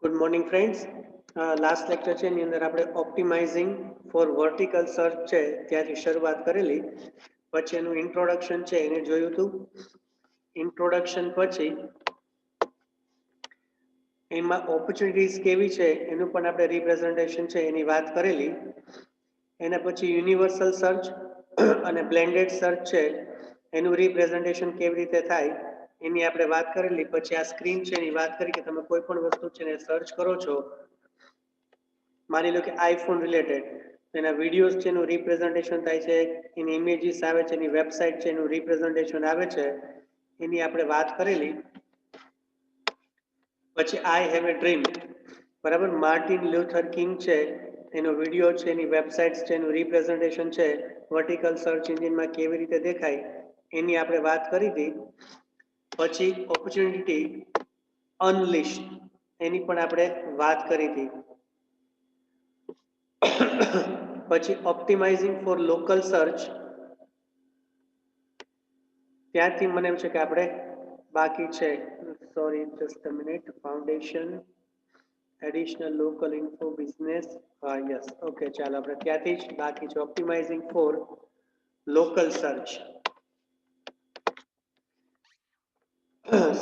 Good morning friends. Last lecture છે એની અંદર આપણે ઓપ્ટિમાઇઝિંગ ફોર વર્ટિકલ સર્ચ છે ત્યાંથી શરૂઆત કરેલી. પછી એનું ઇન્ટ્રોડક્શન છે એને જોયું હતું. ઇન્ટ્રોડક્શન પછી એમાં ઓપોર્ચ્યુનિટીઝ કેવી છે એનું પણ આપણે રિપ્રેઝન્ટેશન છે એની વાત કરેલી. એના પછી યુનિવર્સલ સર્ચ અને બ્લેન્ડેડ સર્ચ છે એનું રિપ્રેઝન્ટેશન કેવી રીતે થાય એની આપણે વાત કરેલી. પછી આ સ્ક્રીન છે એની વાત કરી કે તમે કોઈ પણ વસ્તુ છે ને સર્ચ કરો છો, માની લો કે આઈફોન રિલેટેડ, એના વિડીયોઝ છે એનું રિપ્રેઝન્ટેશન થાય છે, એની ઇમેજીસ આવે છે, એની વેબસાઇટ છે એનું રિપ્રેઝન્ટેશન આવે છે, એની આપણે વાત કરેલી. પછી આઈ હેવ એ ડ્રીમ, બરાબર, માર્ટિન લ્યુથર કિંગ છે એનો વિડીયો છે, એની વેબસાઇટ છે, એનું રિપ્રેઝન્ટેશન છે વર્ટિકલ સર્ચ એન્જિનમાં કેવી રીતે દેખાય એની આપણે વાત કરી હતી. પછી ઓપોર્ચ્યુનિટી અનલિસ્ટ એની પણ આપણે વાત કરી હતી. પછી ઓપ્ટિમાઇઝિંગ ફોર લોકલ સર્ચ, ત્યાંથી મને એમ છે કે આપણે બાકી છે, sorry just a minute, foundation additional local info business, yes, okay, ચાલો આપણે ત્યાંથી જ બાકી છે optimizing for local search.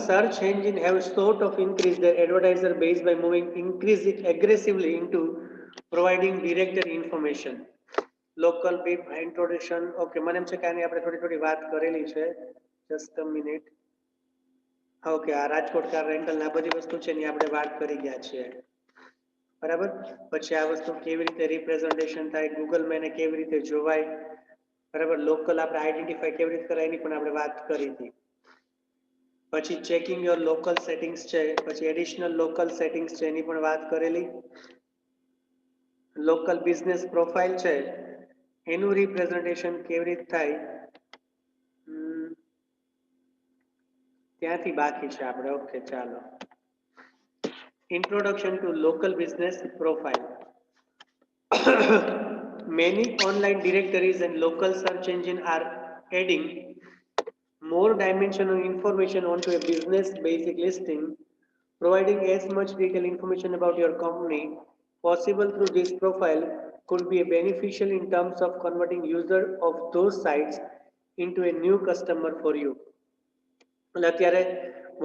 Search engine have sort of increased their advertiser base by moving increasing aggressively into providing directory information. Local beep introduction, okay, મને એમ છે કે આની આપણે થોડી વાત કરેલી છે. Just a minute. ઓકે, આ રાજકોટ કાર રેન્ટલ ના બધી વસ્તુ છે એની આપણે વાત કરી ગયા છીએ, બરાબર. પછી આ વસ્તુ કેવી રીતે રિપ્રેઝન્ટેશન થાય, ગૂગલ મેને કેવી રીતે જોવાય, બરાબર, લોકલ આપણે આઈડેન્ટિફાઈ કેવી રીતે કરાય એની પણ આપણે વાત કરી હતી. પછી ચેકિંગ યોર લોકલ સેટિંગ્સ છે, પછી એડિશનલ લોકલ સેટિંગ્સ છે એની પણ વાત કરેલી. લોકલ બિઝનેસ પ્રોફાઇલ છે એનું રિપ્રેઝન્ટેશન કેવી રીતે થાય ત્યાંથી બાકી છે આપણે. ઓકે, ચાલો. Introduction to local business profile. Many online directories and local search engine are adding more dimensional information onto a business basic listing, providing as much detailed information about your company possible through this profile could be beneficial in terms of converting user of those sites into a new customer for you. એટલે અત્યારે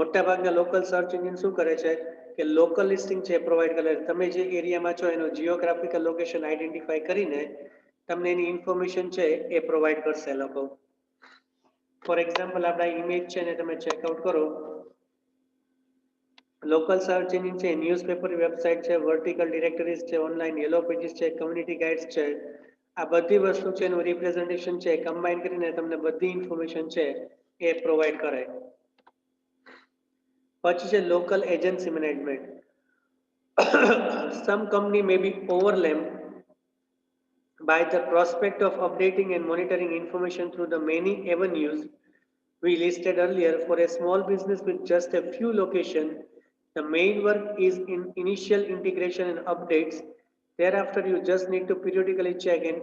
મોટાભાગના local search engine શું કરે છે કે local listing છે provide કરે. તમે જે એરિયામાં છો એનો જીઓગ્રાફિકલ લોકેશન આઈડેન્ટિફાઈ કરીને તમને એની ઇન્ફોર્મેશન છે એ પ્રોવાઈડ કરશે લોકો. ફોર એક્ઝામ્પલ આપણા ઇમેજ છે ને તમે ચેકઆઉટ કરો, લોકલ સર્ચ એન્જિન છે, ન્યૂઝપેપર વેબસાઇટ છે, વર્ટિકલ ડિરેક્ટરીઝ છે, ઓનલાઈન યેલો પેજીસ છે, કમ્યુનિટી ગાઈડ્સ છે, આ બધી વસ્તુ છે એનું રિપ્રેઝન્ટેશન છે કમ્બાઈન કરીને તમને બધી ઇન્ફોર્મેશન છે એ પ્રોવાઈડ કરે. પછી છે local agency management. Some company may be overwhelmed by the prospect of updating and monitoring information through the many avenues we listed earlier. For a small business with just a few locations, the main work is in initial integration and updates. Thereafter, you just need to periodically check and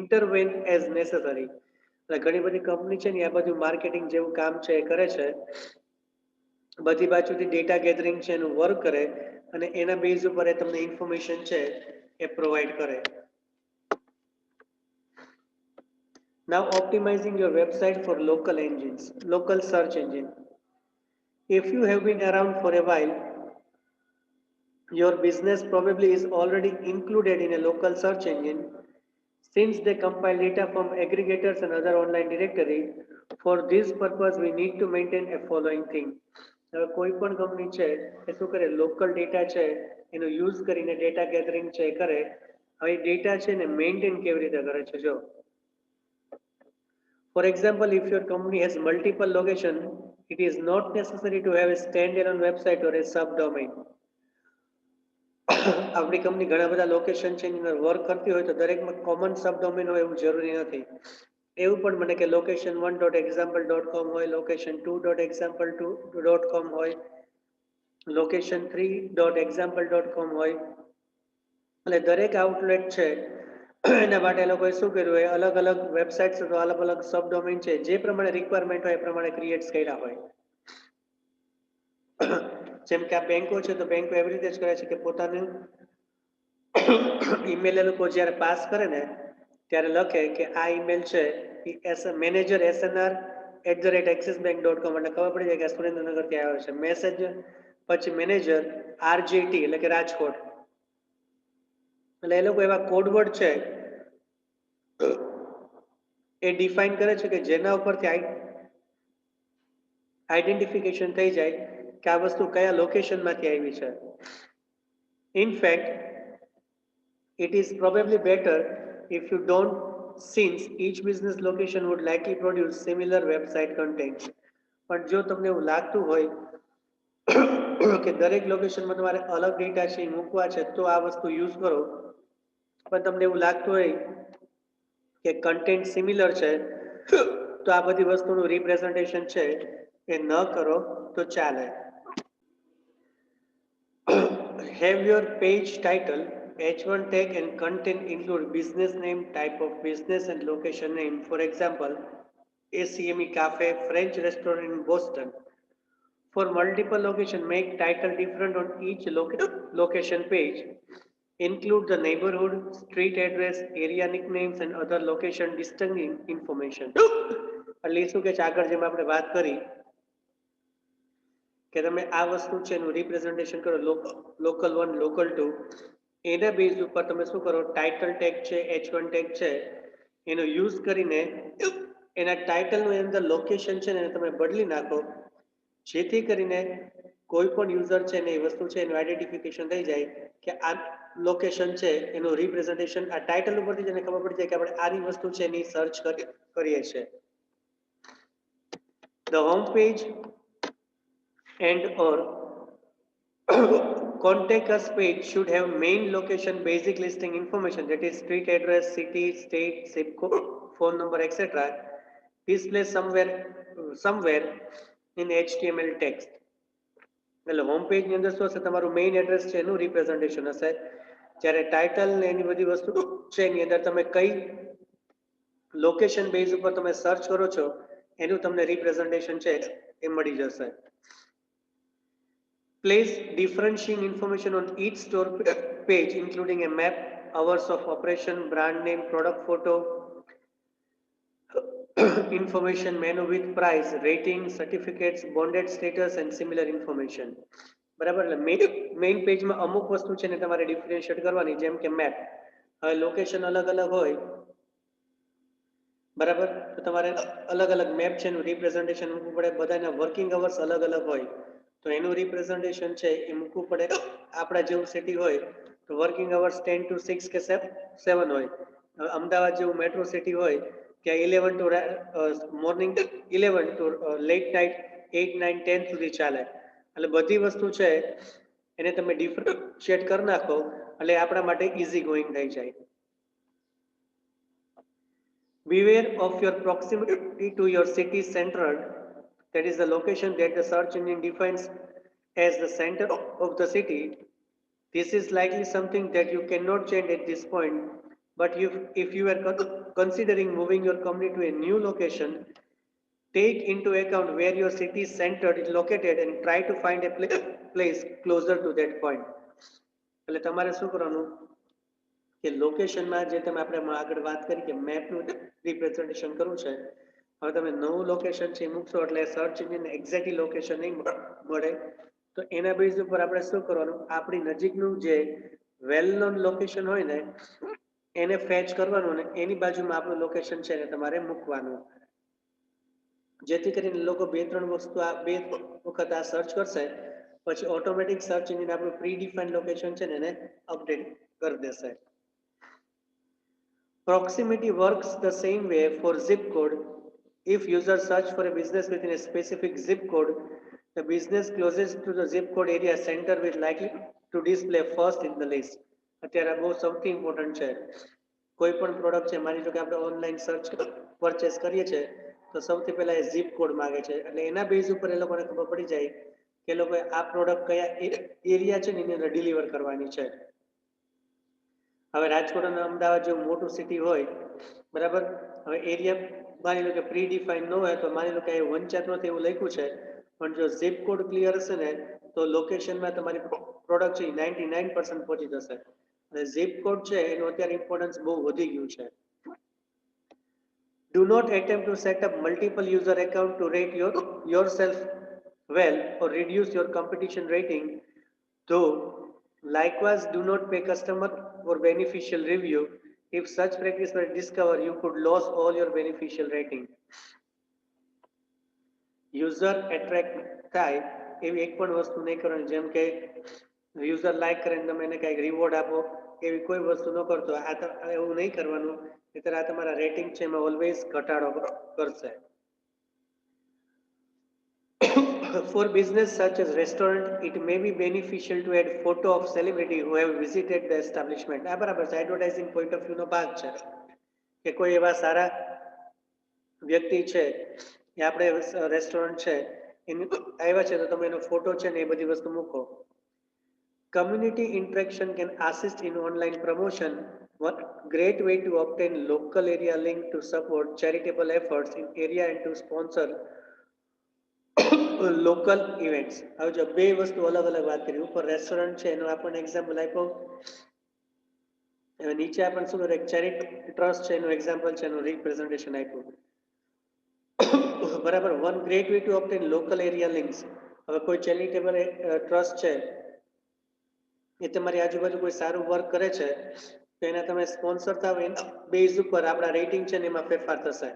intervene as necessary. ઘણી બધી company છે ને આ બધું marketing જેવું કામ છે એ કરે છે, બધી બાજુથી ડેટા ગેધરિંગ છે એનું વર્ક કરે અને એના બેઝ ઉપર એ તમને ઇન્ફોર્મેશન છે એ પ્રોવાઈડ કરે. Now optimizing your website for local engines, local search engine. If you have been around for a while, your business probably is already included in a local search engine since they compile data from aggregators and other online directory. For this purpose, we need to maintain a following thing. હવે કોઈ પણ company છે એ શું કરે, local data છે એનો use કરીને data gathering છે એ કરે. હવે ડેટા છે ને મેન્ટેન કેવી રીતે કરે છે જો. For example, if your company has multiple locations, it is not necessary to have a standalone website or a subdomain. આપણી કંપની ઘણા બધા લોકેશન છે એની અંદર વર્ક કરતી હોય તો દરેકમાં કોમન સબડોમેન હોય એવું જરૂરી નથી. એવું પણ મને કે લોકેશન 1.example.com હોય, લોકેશન 2.example.com હોય, લોકેશન 3.example.com હોય. એટલે દરેક આઉટલેટ છે એના માટે લોકોએ શું કર્યું હોય, અલગ અલગ વેબસાઇટ્સ અથવા અલગ અલગ સબડોમેન છે જે પ્રમાણે રિક્વાયરમેન્ટ હોય એ પ્રમાણે ક્રિએટ કર્યા હોય. જેમ કે આ બેંકો છે તો બેંકો એવી રીતે જ કરે છે કે પોતાનું ઈમેલ એ લોકો જ્યારે પાસ કરે ને ત્યારે લખે કે આ ઈમેલ છે એ મેનેજર SNR@axisbank.com એટલે ખબર પડી જાય કે સુરેન્દ્રનગરથી આવ્યો છે મેસેજ. પછી મેનેજર RJT એટલે કે રાજકોટ, એટલે એ લોકો એવા કોડવર્ડ છે એ ડિફાઇન કરે છે કે જેના ઉપરથી આઈડેન્ટિફિકેશન થઈ જાય કે આ વસ્તુ કયા લોકેશનમાંથી આવી છે. In fact, it is probably better if you don't, since each business location would likely produce similar website content. પણ જો તમને એવું લાગતું હોય કે દરેક લોકેશનમાં તમારે અલગ ડેટા છે મૂકવા છે તો આ વસ્તુ યુઝ કરો, પણ તમને એવું લાગતું હોય કે કન્ટેન્ટ સિમિલર છે તો આ બધી વસ્તુનું રિપ્રેઝન્ટેશન છે એ ન કરો તો ચાલે. Have your page title, H1 tag and content include business name, type of business and location name. For example, ACME Cafe, French restaurant in Boston. For multiple location, make title different on each location page. Include the neighborhood, street address, area nicknames and other location distinct information. એટલે શું કે છે આગળ જેમ આપણે વાત કરી કે તમે આ વસ્તુ છે એનું રિપ્રેઝન્ટેશન કરો લોકલ 1 લોકલ 2 એના બેઝ ઉપર તમે શું કરો ટાઇટલ ટેગ છે H1 ટેગ છે એનો યુઝ કરીને એના ટાઇટલનું અંદર લોકેશન છે ને તમે બદલી નાખો જેથી કરીને કોઈ પણ યુઝર છે ને એ વસ્તુ છે એનું આઈડેન્ટિફિકેશન થઈ જાય કે આ લોકેશન છે એનું રિપ્રેઝન્ટેશન આ ટાઇટલ ઉપરથી જ એને ખબર પડી જાય કે આપણે આની વસ્તુ છે એની સર્ચ કરીએ છીએ. The home page and or contact us page should have main location basic listing information, that is street address, city, state, zip code, phone number, etc. Display somewhere in HTML text. એટલે home પેજની અંદર શું હશે તમારું main address છે એનું representation હશે, જ્યારે title ને એની બધી વસ્તુ છે એની અંદર તમે કઈ લોકેશન બેઝ ઉપર તમે સર્ચ કરો છો એનું તમને રિપ્રેઝન્ટેશન છે એ મળી જશે. Place differentiating information on each store page, including a map, hours of operation, brand name, product photo, information menu with price, rating, certificates, bonded status and similar information. બરાબર, એટલે મેઇન પેજમાં અમુક વસ્તુ છે ને તમારે ડિફરન્શિએટ કરવાની, જેમ કે મેપ. હવે લોકેશન અલગ અલગ હોય બરાબર, તો તમારે અલગ અલગ મેપ છે એનું રિપ્રેઝન્ટેશન મૂકવું પડે, બધાના વર્કિંગ અવર્સ અલગ અલગ હોય તો એનું રિપ્રેઝન્ટેશન છે એ મૂકવું પડે. આપણા જેવું સિટી હોય તો વર્કિંગ અવર્સ 10 to 6 કે 7 હોય. અમદાવાદ જેવું મેટ્રો સિટી હોય ત્યાં 11 to morning 11 to late night 8, 9, 10 સુધી ચાલે. એટલે બધી વસ્તુ છે એને તમે ડિફરન્શિએટ કરી નાખો એટલે આપણા માટે ઇઝી ગોઈંગ થઈ જાય. Beware of your proximity to your city center, that is the location that the search engine defines as the center of the city. This is likely something that you cannot change at this point, but if you are considering moving your company to a new location, take into account where your city center is located and try to find a place closer to that point. એટલે તમારે શું કરવાનું કે લોકેશનમાં જે તમે આપણે આગળ વાત કરી કે મેપનું રિપ્રેઝન્ટેશન કરવું છે, હવે તમે નવું લોકેશન છે મૂકશો એટલે સર્ચ એન્જિન એક્ઝેક્ટલી લોકેશન નહીં મળે, તો એના બેઝ ઉપર આપણે શું કરવાનું આપણી નજીકનું જે વેલ નોન લોકેશન હોય ને એને ફેચ કરવાનું ને એની બાજુમાં આપણું લોકેશન છે એને તમારે મૂકવાનું, જેથી કરીને લોકો 2-3 વસ્તુ આ 2 વખત આ સર્ચ કરશે પછી ઓટોમેટિક સર્ચ એન્જિન આપણું પ્રી ડિફાઇન્ડ લોકેશન છે ને એને અપડેટ કરી દેશે. Proximity works the same way for zip code. If users search for a business within a specific zip code, the business closest to the zip code area center will likely to display first in the list. અત્યારે બહુ સૌથી important છે, કોઈ પણ product છે માની લો કે આપણે ઓનલાઈન સર્ચ પરચેસ કરીએ છીએ તો સૌથી પહેલા એ ઝીપ કોડ માંગે છે, એટલે એના બેઝ ઉપર એ લોકોને ખબર પડી જાય કે લોકોએ આ પ્રોડક્ટ કયા એરિયા છે ને એની અંદર ડિલિવર કરવાની છે. હવે રાજકોટ અને અમદાવાદ જેવું મોટું સિટી હોય બરાબર, હવે એરિયા માની લો કે પ્રી ડિફાઇન ન હોય તો માની લો કે એ વંચાત્રોથી એવું લખ્યું છે પણ જો ઝીપ કોડ ક્લિયર હશે ને તો લોકેશનમાં તમારી પ્રોડક્ટ છે 99% પહોંચી જશે. અને ઝીપ કોડ છે એનું અત્યારે ઇમ્પોર્ટન્સ બહુ વધી ગયું છે. Do not attempt to set up multiple user account to rate yourself well or reduce your competition rating. Though, likewise, do not pay customer for beneficial review. If such practice were discovered, you could lose all your beneficial rating. User attract થાય એવી એક પણ વસ્તુ નહીં કરવાની, જેમ કે user like કરે તમે એને કંઈક રિવોર્ડ આપો એવી કોઈ વસ્તુ ન કરતો. એવું નહીં કરવાનું, નહીંતર આ તમારા રેટિંગ છે એમાં ઓલવેઝ ઘટાડો કરશે. For business such as restaurant, it may be beneficial to add photo of celebrity who have visited the establishment. આ બરાબર છે, એડવર્ટાઇઝિંગ પોઈન્ટ ઓફ વ્યૂનો ભાગ છે કે કોઈ એવા સારા વ્યક્તિ છે એ આપણે રેસ્ટોરન્ટ છે એની આવ્યા છે તો તમે એનો ફોટો છે ને એ બધી વસ્તુ મૂકો. Community interaction can assist in online promotion. One great way to obtain local area link to support charitable efforts in area and to sponsor local events. હવે જો બે વસ્તુ અલગ અલગ વાત કરી, ઉપર રેસ્ટોરન્ટ છે એનું આપણને એક્ઝામ્પલ આપ્યો, હવે નીચે આપણને શું કરે ચેરિટી ટ્રસ્ટ છે એનું એક્ઝામ્પલ છે એનું રિપ્રેઝન્ટેશન આપ્યું. બરાબર. One great way to obtain local area links. હવે કોઈ ચેરિટેબલ ટ્રસ્ટ છે એ તમારી આજુબાજુ કોઈ સારું વર્ક કરે છે તો એના તમે સ્પોન્સર થાવ એના બેઝ ઉપર આપણા રેટિંગ છે ને એમાં ફેરફાર થશે.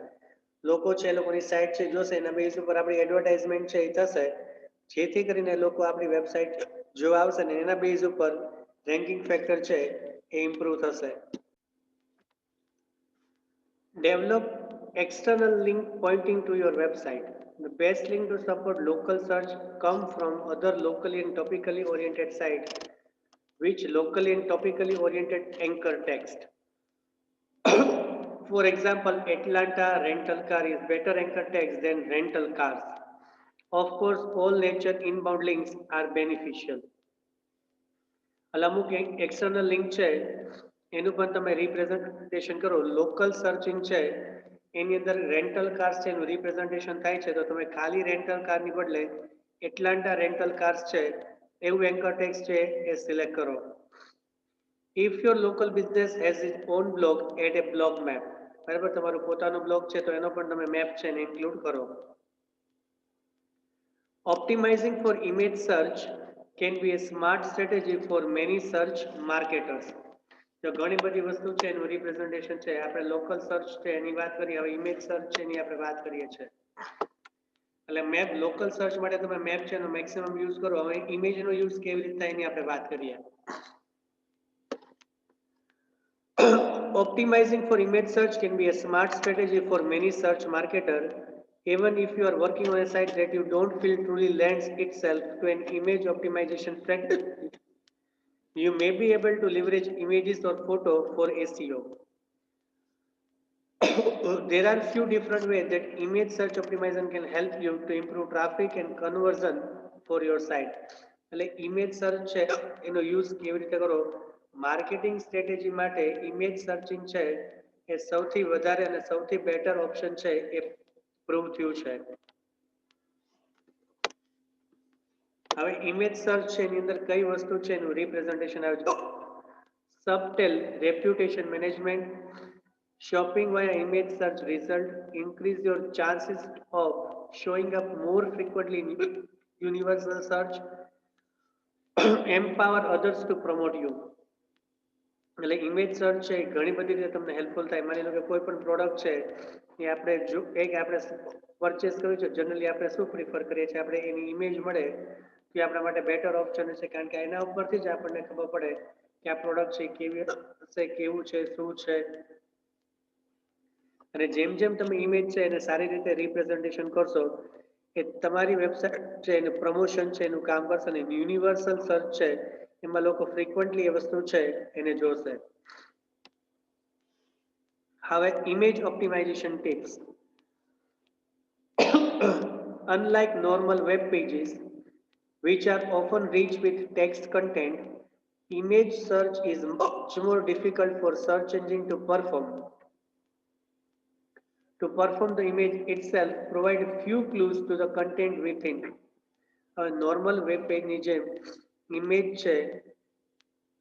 લોકો છે એ લોકોની સાઇટ છે જોશે, એના બેઝ ઉપર આપણી એડવર્ટાઇઝમેન્ટ છે એ થશે, જેથી કરીને લોકો આપણી વેબસાઇટ જોવા આવશે ને એના બેઝ ઉપર રેન્કિંગ ફેક્ટર છે એ ઇમ્પ્રૂવ થશે. Develop external link pointing to your website. The best link to support local search come from other locally and topically oriented sites, which locally and topically oriented anchor text. For example, Atlanta rental car is better anchor text than rental cars. Of course, all nature inbound links are beneficial. અમુક external link છે એનું પણ તમે representation કરો. Local searching છે એની અંદર rental cars છે એનું રિપ્રેઝન્ટેશન થાય છે તો તમે ખાલી રેન્ટલ કારની બદલે એટલાન્ટા રેન્ટલ કાર્સ છે એવું એન્કર ટેક્સ્ટ છે એ સિલેક્ટ કરો. If your local business has it on blog, add a blog map. બરાબર, તમારું પોતાનું બ્લોગ છે તો એનો પણ તમે મેપ છે એને ઇન્ક્લુડ કરો. Optimizing for image search can be a smart strategy for many search marketers. જો ઘણી બધી વસ્તુ છે એનું રિપ્રેઝન્ટેશન છે, આપણે લોકલ સર્ચ છે એની વાત કરીએ, હવે ઇમેજ સર્ચ છે એની આપણે વાત કરીએ છીએ. એટલે મેપ લોકલ સર્ચ માટે તમે મેપ છે એનો મેક્સિમમ યુઝ કરો. હવે ઇમેજનો યુઝ કેવી રીતે થાય એની આપણે વાત કરીએ. Optimizing for image search can be a smart strategy for many search marketers. Even if you are working on a site that you don't feel truly lends itself to an image optimization strategy, you may be able to leverage images or photo for SEO. There are few different ways that image search optimization can help you to improve traffic and conversion for your site. એટલે image search છે એનો use કેવી રીતે કરો, marketing strategy માટે image searching છે એ સૌથી વધારે અને સૌથી બેટર ઓપ્શન છે એ પ્રૂવ થયું છે. હવે ઇમેજ સર્ચ છે એની અંદર કઈ વસ્તુ છે એનું રિપ્રેઝન્ટેશન આવે છે. Subtle reputation management. Shopping via image search result increase your chances of showing up more frequently in universal search. Empower others to promote you. એટલે ઇમેજ સર્ચ છે ઘણી બધી રીતે તમને હેલ્પફુલ થાય. માની લો કે કોઈ પણ પ્રોડક્ટ છે એ આપણે જો એક આપણે પરચેસ કરવી છે, જનરલી આપણે શું પ્રિફર કરીએ છીએ, આપણે એની ઇમેજ મળે તો આપણા માટે બેટર ઓપ્શન છે, કારણ કે એના ઉપરથી જ આપણને ખબર પડે કે આ પ્રોડક્ટ છે કેવી છે, કેવું છે, શું છે. અને જેમ જેમ તમે ઇમેજ છે એને સારી રીતે રિપ્રેઝન્ટેશન કરશો એ તમારી વેબસાઇટ છે એનું પ્રમોશન છે એનું કામ કરશે ને યુનિવર્સલ સર્ચ છે એમાં લોકો ફ્રીક્વન્ટલી એ વસ્તુ છે એને જોશે. હવે image optimization tips. Unlike normal web pages, which are often rich with text content, image search is much more difficult for search engine to perform. To perform the image itself, provide few clues to the content within. Normal web પેજની જેમ image છે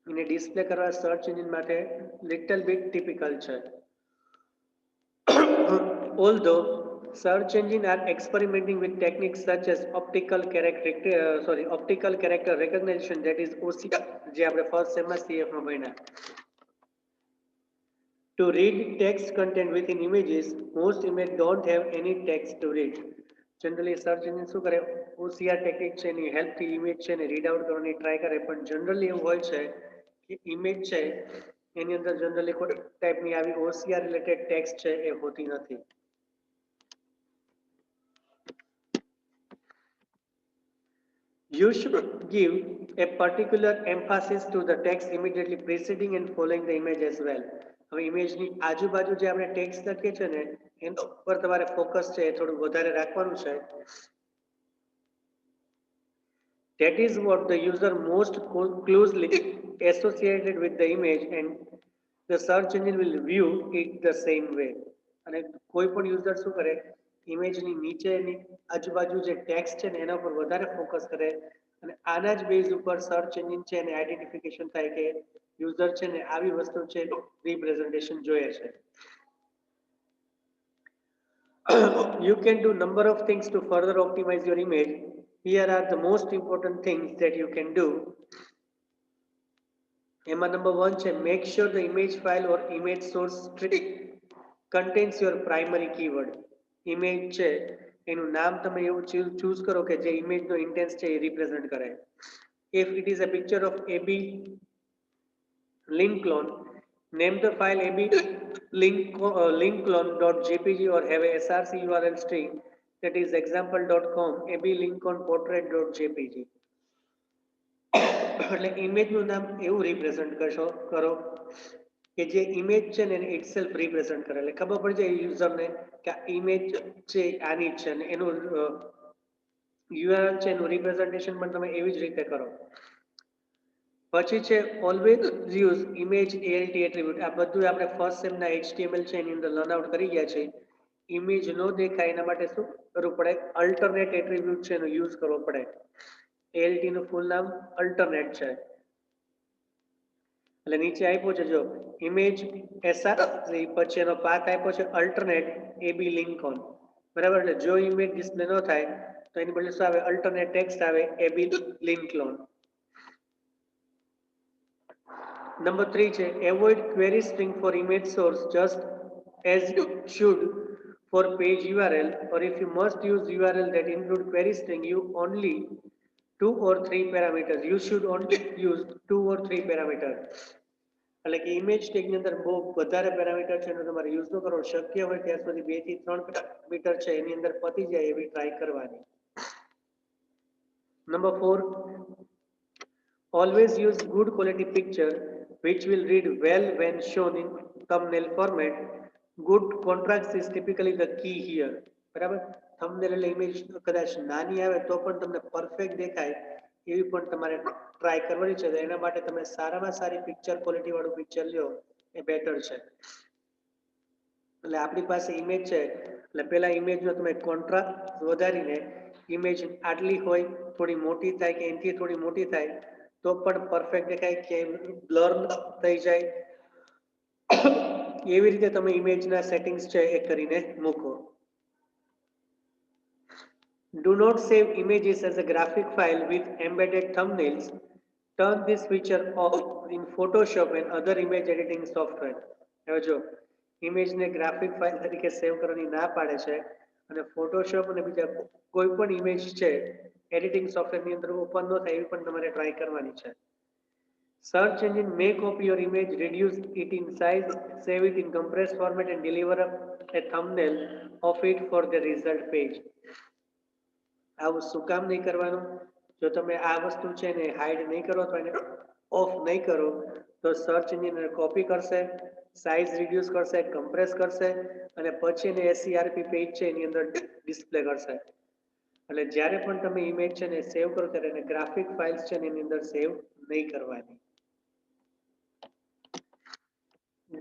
એને display કરવા search engine માટે little bit typical છે. Although search engine are experimenting with techniques such as optical character recognition, that is OCR, જે આપણે first sem માં CF માં ભણ્યા. To read text content within images, most images don't have any text to read. Generally search engine શું કરે, OCR technique છે એની હેલ્પથી image છે ને રીડ આઉટ કરવાની ટ્રાય કરે, પણ જનરલી એવું હોય છે કે ઇમેજ છે એની અંદર જનરલી કોઈ ટાઈપની આવી OCR રિલેટેડ ટેક્સ્ટ છે એ હોતી નથી. You should give a particular emphasis to the text immediately preceding and following the image as well. હવે ઇમેજની આજુબાજુ જે આપણે ટેક્સ્ટ લખીએ છીએ ને એના ઉપર તમારે ફોકસ છે એ થોડું વધારે રાખવાનું છે. That is what the user most closely associated with the image, and the search engine will view it the same way. અને કોઈ પણ યુઝર શું કરે, ઇમેજની નીચેની આજુબાજુ જે ટેક્સ્ટ છે ને એના ઉપર વધારે ફોકસ કરે અને આના જ બેઝ ઉપર સર્ચ એન્જિન છે એને આઈડેન્ટિફિકેશન થાય કે યુઝર છે ને આવી વસ્તુ છે રિપ્રેઝન્ટેશન જોઈએ છે. You can do number of things to further optimize your image. Here are the most important things that you can do. એમાં નંબર 1 છે, make sure the image file or image source string contains your primary keyword. Image છે એનું નામ તમે એવું choose કરો કે જે ઇમેજનો ઇન્ટેન્સ છે એ રિપ્રેઝન્ટ કરે. If it is a picture of AB link clone, name the file AB link clone.jpg or have a src URL string, that is example.com ab lincoln portrait.jpg. એટલે ઇમેજનું નામ એવું રિપ્રેઝન્ટ કરો કે જે ઇમેજ છે ને એને ઇટસેલ્ફ રિપ્રેઝન્ટ કરે, એટલે ખબર પડી જાય યુઝરને કે આ ઇમેજ છે આની જ છે અને એનું યુઆરએલ છે એનું રિપ્રેઝન્ટેશન પણ તમે એવી જ રીતે કરો. પછી છે always use image ALT attribute. આ બધું આપણે ફર્સ્ટ સેમના HTML છે એની અંદર લર્ન આઉટ કરી ગયા છે. ઇમેજ નો દેખાય એના માટે શું કરવું પડે, અલ્ટરનેટ એટ્રીબ્યુટ છે એનો યુઝ કરવો પડે. ALT નું ફૂલ નામ અલ્ટરનેટ છે. એટલે નીચે આપ્યો છે જો ઇમેજ SR પછી એનો પાથ આપ્યો છે અલ્ટરનેટ AB લિંકન, બરાબર. એટલે જો ઇમેજ ડિસ્પ્લે ન થાય તો એની બદલે શું આવે, અલ્ટરનેટ ટેક્સ્ટ આવે AB લિંકન. Number 3 છે avoid query string for image source just as you should for page URL, or if you must use URL that include query string, you only 2 or 3 parameters. You should only use 2 or 3 parameters. એટલે કે image ટેગની અંદર બહુ વધારે parameter છે એનો તમારે use ન કરો, શક્ય હોય ત્યાં સુધી 2 થી 3 પેરામીટર છે એની અંદર પતી જાય એવી ટ્રાય કરવાની. Number 4, always use good quality picture which will read well when shown in thumbnail format. Good contrast is typically the key here. બરાબર, થંબનેલ એટલે ઇમેજ કદાચ નાની આવે તો પણ તમને પરફેક્ટ દેખાય એવી પણ તમારે ટ્રાય કરવાની છે. એના માટે તમે સારામાં સારી પિક્ચર ક્વોલિટી વાળું પિક્ચર લ્યો એ બેટર છે. એટલે આપણી પાસે ઇમેજ છે એટલે પહેલા ઇમેજનો તમે કોન્ટ્રાસ્ટ વધારીને ઇમેજ આટલી હોય થોડી મોટી થાય કે એનાથી થોડી મોટી થાય તો પણ પરફેક્ટ દેખાય, કે બ્લર થઈ જાય એવી રીતે તમે ઇમેજના સેટિંગ્સ છે એ કરીને મૂકો. Do not save images as a graphic file with embedded thumbnails. Turn this feature off in Photoshop and other image editing software. હવે જો ઇમેજને ગ્રાફિક ફાઇલ તરીકે સેવ કરવાની ના પાડે છે અને ફોટોશોપ અને બીજા કોઈ પણ ઇમેજ છે એડિટિંગ સોફ્ટવેરની અંદર ઓપન ન થાય એવી પણ તમારે ટ્રાય કરવાની છે. Search engine may copy your image, reduce it in size, save it in compressed format and deliver a thumbnail of it for the result page. આવું શું કામ નહીં કરવાનું? જો તમે આ વસ્તુ છે ને હાઇડ નહીં કરો તો એને ઓફ નહીં કરો તો સર્ચ એન્જિન કોપી કરશે, સાઇઝ રિડ્યુસ કરશે, કમ્પ્રેસ કરશે અને પછી એને SCRP પેજ છે એની અંદર ડિસ્પ્લે કરશે. એટલે જ્યારે પણ તમે ઇમેજ છે ને સેવ કરો ત્યારે એને ગ્રાફિક ફાઇલ્સ છે ને એની અંદર સેવ નહીં કરવાની.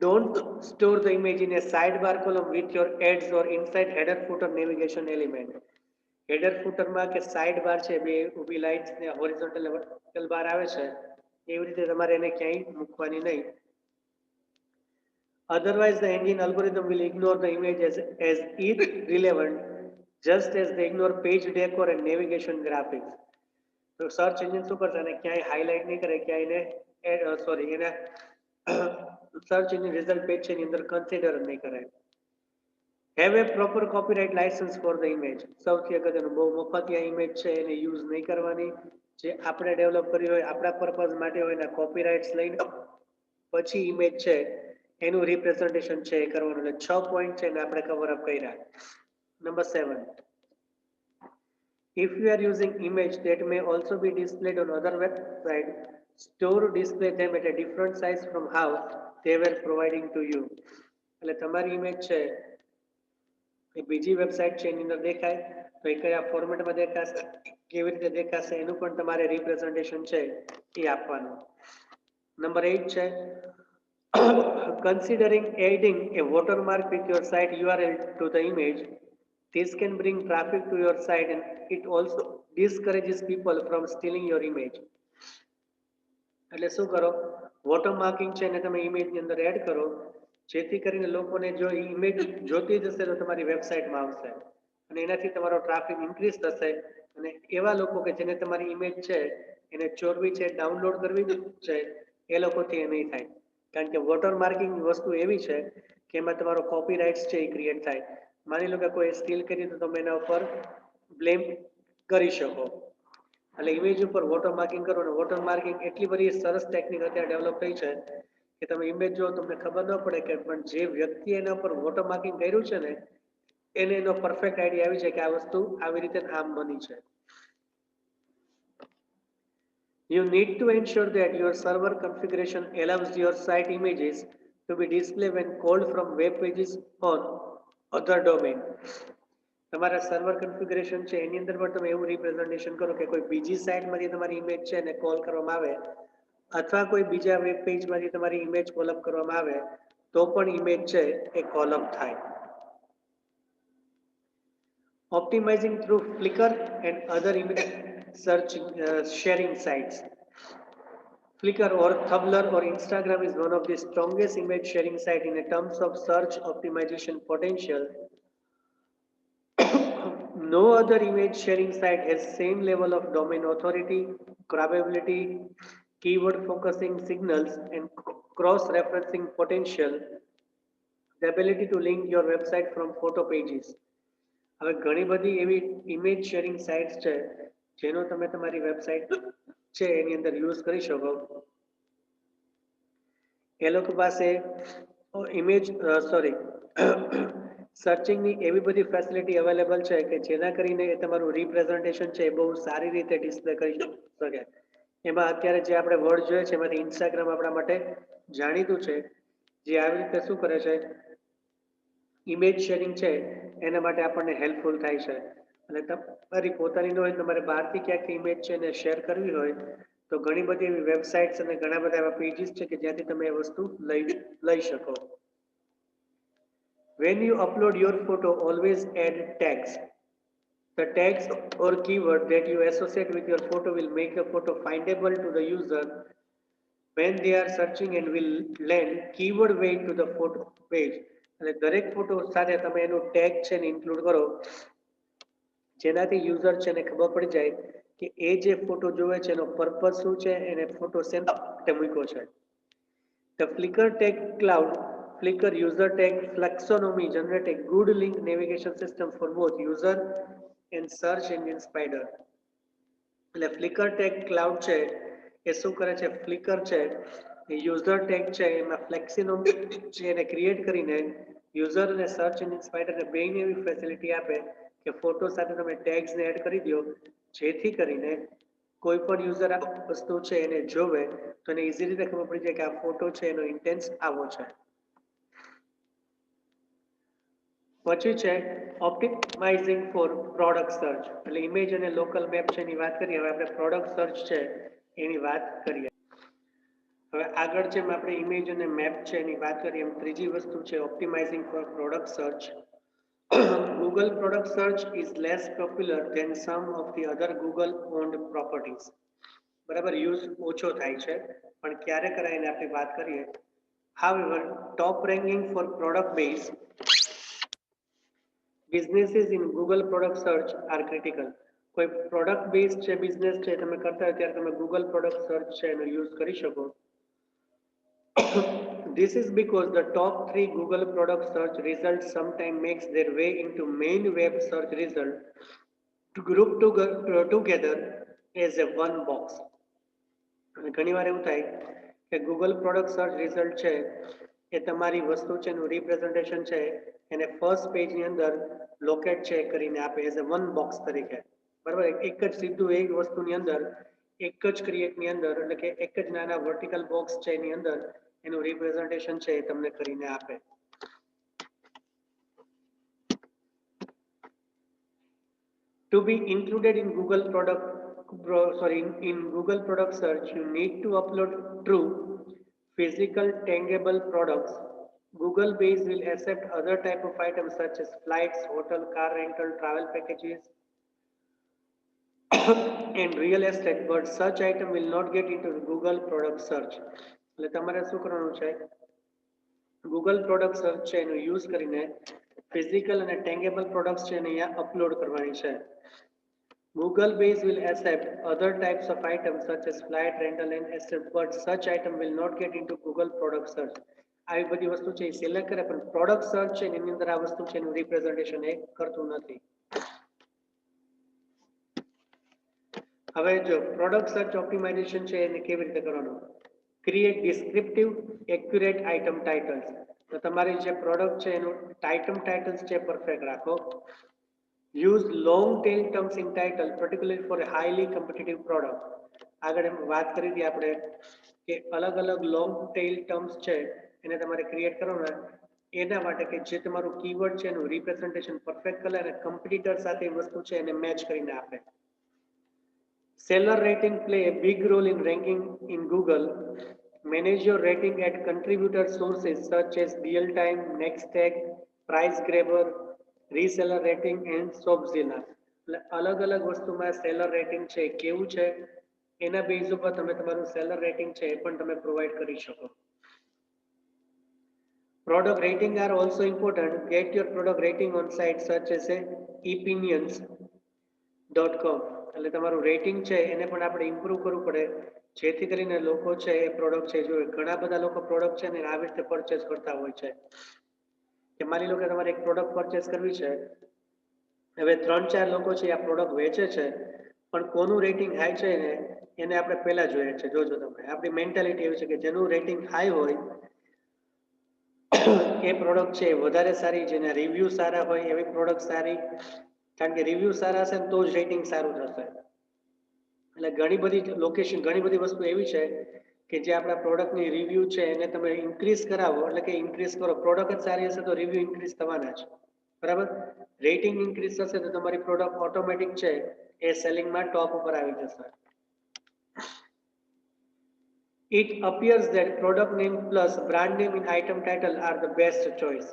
Don't store the image in a sidebar column with your ads or inside header footer navigation element. Header ફૂટરમાં કે સાઇડ બાર છે બે ઊભી લાઇન્સ ને હોરિઝોન્ટલ વર્ટિકલ બાર આવે છે એવી રીતે તમારે એને ક્યાંય મૂકવાની નહીં. Otherwise, the engine algorithm will ignore the image as irrelevant, just as they ignore page decor and navigation graphics. તો સર્ચ એન્જિન શું કરશે અને ક્યાંય હાઇલાઇટ નહીં કરે, ક્યાંય એને એને સર્ચ એન્જિન રિઝલ્ટ પેજ છે એની અંદર કન્સિડર નહીં કરે. Have a proper copyright licence for the image. સૌથી અગત્યનું, બહુ મફતિયા ઇમેજ છે એને યુઝ નહીં કરવાની. જે આપણે ડેવલપ કરી હોય આપણા પર્પઝ માટે હોય એના કોપીરાઇટ્સ લઈને પછી ઇમેજ છે એનું રિપ્રેઝન્ટેશન છે એ કરવાનું. એટલે 6 પોઈન્ટ છે ને આપણે કવર અપ કર્યા. Number 7, if you are using image that may also be displayed on other website, store display them at a different size from how they were providing to you. એટલે તમારી image છે એ બીજી website છે એની અંદર દેખાય તો એ કયા ફોર્મેટમાં દેખાશે, કેવી રીતે દેખાશે એનું પણ તમારે રિપ્રેઝન્ટેશન છે એ આપવાનું. નંબર 8 છે considering adding a watermark with your site URL to the image. This can bring traffic to your site and it also discourages people from stealing your image. એટલે શું કરો, વોટરમાર્કિંગ છે ને તમે ઇમેજની અંદર એડ કરો જેથી કરીને લોકોને જો ઇમેજ જોતી જશે તો તમારી વેબસાઇટમાં આવશે અને એનાથી તમારો ટ્રાફિક ઇન્ક્રીઝ થશે અને એવા લોકો કે જેને તમારી ઇમેજ છે એને ચોરવી છે, ડાઉનલોડ કરવી છે, એ લોકોથી એ નહીં થાય. કારણ કે વોટરમાર્કિંગ વસ્તુ એવી છે કે એમાં તમારો કોપીરાઇટ્સ છે એ ક્રિએટ થાય. માની લો કે કોઈ સ્ટીલ કરી તો તમે એના ઉપર બ્લેમ કરી શકો. એટલે ઇમેજ ઉપર વોટરમાર્કિંગ કરો ને વોટરમાર્કિંગ એટલી બધી સરસ ટેકનિક અત્યારે ડેવલપ થઈ છે કે તમે ઇમેજ જો તમને ખબર ન પડે કે પણ જે વ્યક્તિ એના ઉપર વોટરમાર્કિંગ કર્યું છે ને એને એનો પરફેક્ટ આઈડિયા આવી છે કે આ વસ્તુ આવી રીતે આમ બની છે. You need to ensure that your server configuration allows your site images to be displayed when called from web pages on other domain. તમારા સર્વર કન્ફિગરેશન છે એની અંદર પણ તમે એવું રિપ્રેઝન્ટેશન કરો કે કોઈ બીજી સાઇટમાંથી તમારી ઇમેજ છે એને કોલ કરવામાં આવે અથવા કોઈ બીજા વેબ પેજમાંથી તમારી ઇમેજ કોલ અપ કરવામાં આવે તો પણ ઇમેજ છે એ કોલ અપ થાય. Optimizing through Flickr and other image sharing sites. Flickr or Tumblr or Instagram is one of the strongest image sharing site in terms of search optimization potential. No other image sharing site has same level of domain authority, crawlability, keyword focusing signals and cross-referencing potential, the ability to link your website from photo pages. હવે ઘણી બધી એવી image sharing sites છે જેનો તમે તમારી website છે એની અંદર યુઝ કરી શકો. એ લોકો પાસે ઇમેજ સર્ચિંગની એવી બધી ફેસિલિટી અવેલેબલ છે કે જેના કરીને એ તમારું રિપ્રેઝન્ટેશન છે એ બહુ સારી રીતે ડિસ્પ્લે કરી શકે. એમાં અત્યારે જે આપણે વર્ડ જોઈએ છે એમાંથી ઇન્સ્ટાગ્રામ આપણા માટે જાણીતું છે જે આવી રીતે શું કરે છે ઇમેજ શેરિંગ છે એના માટે આપણને હેલ્પફુલ થાય છે. અને તમારી પોતાની હોય તમારે બહારથી ક્યાંકથી ઇમેજ છે એને શેર કરવી હોય તો ઘણી બધી એવી વેબસાઇટ્સ અને ઘણા બધા એવા પેજીસ છે કે જ્યાંથી તમે એ વસ્તુ લઈ શકો. When you upload your photo, always add tags. The tags or keyword that you associate with your photo will make the photo findable to the user when they are searching and will lend keyword weight to the photo page. એટલે દરેક photo સાથે તમે એનું tag છે ને include કરો જેનાથી user છે ને ખબર પડી જાય કે એ જે ફોટો જોવે છે એનો પર્પઝ શું છે, એને ફોટો શેના માટે મૂક્યો છે. The Flickr tag cloud, Flickr user tag Fluxonomy generate a good link navigation system for both user and search engine spider. એટલે Flickr tag cloud છે એ શું કરે છે, Flickr છે એ યુઝર ટેગ છે એમાં ફ્લેક્સિનોમી છે એને ક્રિએટ કરીને યુઝર અને સર્ચ એન્જિન સ્પાઈડરને બેને એવી ફેસિલિટી આપે કે ફોટો સાથે તમે ટેગ્સને એડ કરી દો જેથી કરીને કોઈ પણ યુઝર આ વસ્તુ છે એને જોવે તો એને ઇઝી રીતે ખબર પડી જાય કે આ ફોટો છે એનો ઇન્ટેન્સ આવો છે. પછી છે ઓપ્ટિમાઇઝિંગ ફોર પ્રોડક્ટ સર્ચ. એટલે ઇમેજ અને લોકલ મેપ છે એની વાત કરીએ. હવે આપણે પ્રોડક્ટ સર્ચ છે એની વાત કરીએ. હવે આગળ જેમ આપણે ઇમેજ અને મેપ છે એની વાત કરીએ એમ ત્રીજી વસ્તુ છે optimizing for product search. Google product search is less popular than some of the other Google owned properties. બરાબર, યુઝ ઓછો થાય છે, પણ ક્યારે કરાય એને આપણે વાત કરીએ. However, top ranking for product based businesses in Google product search are critical. કોઈ પ્રોડક્ટ બેઝ છે બિઝનેસ છે તમે કરતા હોય ત્યારે તમે ગૂગલ પ્રોડક્ટ સર્ચ છે એનો યુઝ કરી શકો. This is because the top 3 Google product search results sometimes makes their way into main web search result to group together as a one box. ઘણી વાર એવું થાય કે ગૂગલ પ્રોડક્ટ સર્ચ રિઝલ્ટ છે એ તમારી વસ્તુ છે એનું રિપ્રેઝન્ટેશન છે એને ફર્સ્ટ પેજની અંદર લોકેટ છે કરીને આપે એઝ અ વન બોક્સ તરીકે. બરાબર, એક જ સીધું એક વસ્તુની અંદર એક જ ક્રિએટની અંદર એટલે કે એક જ નાના વર્ટિકલ બોક્સ છે એની અંદર એનું રિપ્રેઝન્ટેશન છે એ તમને કરીને આપે. To be included in Google product search, you need to upload true physical tangible products. Google base will accept other type of items such as flights, hotel, car rental, travel packages, and real estate, but such item will not get into the Google product search. એટલે તમારે શું કરવાનું છે, Google product search છે એનો use કરીને physical અને ટેંગેબલ products છે એને અહીંયા અપલોડ કરવાની છે. Google base will accept other types of items such as flight, rental and etc. But such item will not get into Google product search. આવી બધી વસ્તુ છે એ સિલેક્ટ કરે પણ પ્રોડક્ટ સર્ચ છે એની અંદર આ વસ્તુ છે એનું રિપ્રેઝન્ટેશન એ કરતું નથી. હવે જો પ્રોડક્ટ સર્ચ ઓપ્ટિમાઇઝેશન છે એને કેવી રીતે કરવાનું, create descriptive accurate item titles. તો તમારી જે પ્રોડક્ટ છે એનું આઇટમ ટાઇટલ્સ છે પરફેક્ટ રાખો. Use long tail terms in title, particularly for a highly competitive product. આગળ એમ વાત કરી હતી આપણે કે અલગ અલગ લોંગ ટેલ ટર્મ્સ છે એને તમારે ક્રિએટ કરવાના એના માટે કે જે તમારું કીવર્ડ છે એનું રિપ્રેઝન્ટેશન પરફેક્ટ કરે અને કમ્પિટિટર સાથે વસ્તુ છે એને મેચ કરીને આપે. Seller rating play a big role in ranking in Google. Manage your rating at contributor sources such as real-time, Nextag, PriceGrabber, reseller rating and Shopzilla. અલગ અલગ વસ્તુમાં સેલર રેટિંગ છે કેવું છે એના બેઝ ઉપર તમે તમારું સેલર રેટિંગ છે એ પણ તમે પ્રોવાઈડ કરી શકો. Product rating are also important. Get your product rating on sites such as opinions.com. એટલે તમારું રેટિંગ છે એને પણ આપણે ઇમ્પ્રૂવ કરવું પડે જેથી કરીને લોકો છે એ પ્રોડક્ટ છે જો ઘણા બધા લોકો પ્રોડક્ટ છે ને આવી રીતે પરચેસ કરતા હોય છે કે માની લો કે તમારે એક પ્રોડક્ટ પરચેસ કરવી છે, હવે 3-4 લોકો છે આ પ્રોડક્ટ વેચે છે પણ કોનું રેટિંગ હાઈ છે ને એને આપણે પહેલા જોઈએ છે. જોજો તમે આપણી મેન્ટાલિટી એવી છે કે જેનું રેટિંગ હાઈ હોય એ પ્રોડક્ટ છે વધારે સારી, જેના રિવ્યુ સારા હોય એવી પ્રોડક્ટ સારી, કારણ કે રિવ્યુ સારા હશે તો જ રેટિંગ સારું થશે. એટલે ઘણી બધી લોકેશન ઘણી બધી વસ્તુ એવી છે કે જે આપણા પ્રોડક્ટની રિવ્યુ છે એને તમે ઇન્ક્રીઝ કરાવો એટલે કે ઇન્ક્રીઝ કરો, પ્રોડક્ટ જ સારી હશે તો રિવ્યુ ઇન્ક્રીઝ થવાના છે. બરાબર, રેટિંગ ઇન્ક્રીઝ થશે તો તમારી પ્રોડક્ટ ઓટોમેટિક છે એ સેલિંગમાં ટોપ ઉપર આવી જશે. It appears that product name plus brand name in item title are the best choice.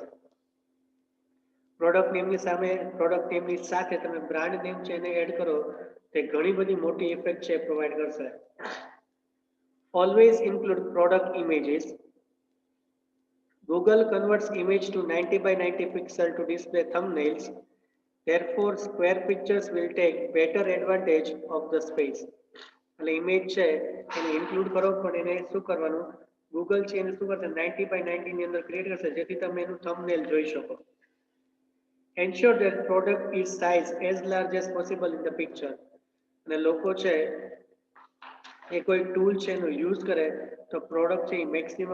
Product નેમની સામે પ્રોડક્ટ નેમની સાથે તમે બ્રાન્ડ નેમ છે એને એડ કરો તે ઘણી બધી મોટી ઇફેક્ટ છે પ્રોવાઈડ કરશે. Always include product images. Google converts image to 90 by 90 pixel to display thumbnails. Therefore, square pictures will take better advantage of the space. એટલે ઇમેજ છે એને ઇન્ક્લુડ કરો પણ એને શું કરવાનું, ગૂગલ છે એને શું કરશે 90 by 90 ની અંદર ક્રિએટ કરશે જેથી તમે એનું થંબનેલ જોઈ શકો. Ensure that product is size as large as possible in the picture. અને લોકો છે એ કોઈ ટૂલ છે એનો યુઝ કરે તો પ્રોડક્ટ છે એ મેક્સિમમ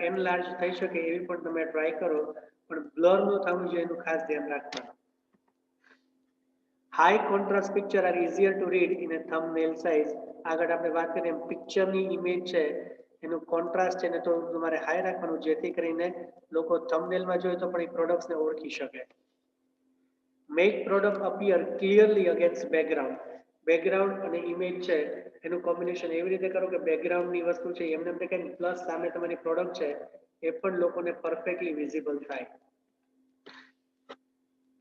એનલાર્જ થઈ શકે એવી પણ તમે ટ્રાય કરો પણ બ્લર ન થવું જોઈએ એનું ખાસ ધ્યાન રાખવાનું. High contrast picture are easier to read in a thumbnail size. આગળ આપણે વાત કરીએ પિક્ચરની ઇમેજ છે એનું કોન્ટ્રાસ્ટ છે ને તો તમારે હાઈ રાખવાનું જેથી કરીને લોકો થંબનેલમાં જોઈએ તો પણ એ પ્રોડક્ટ્સને ઓળખી શકે. Make product appear clearly against background. Background અને ઇમેજ છે એનું કોમ્બિનેશન એવી રીતે કરો કે બેકગ્રાઉન્ડની વસ્તુ છે એમને દેખાય પ્લસ સામે તમારી પ્રોડક્ટ છે એ પણ લોકોને પરફેક્ટલી વિઝિબલ થાય.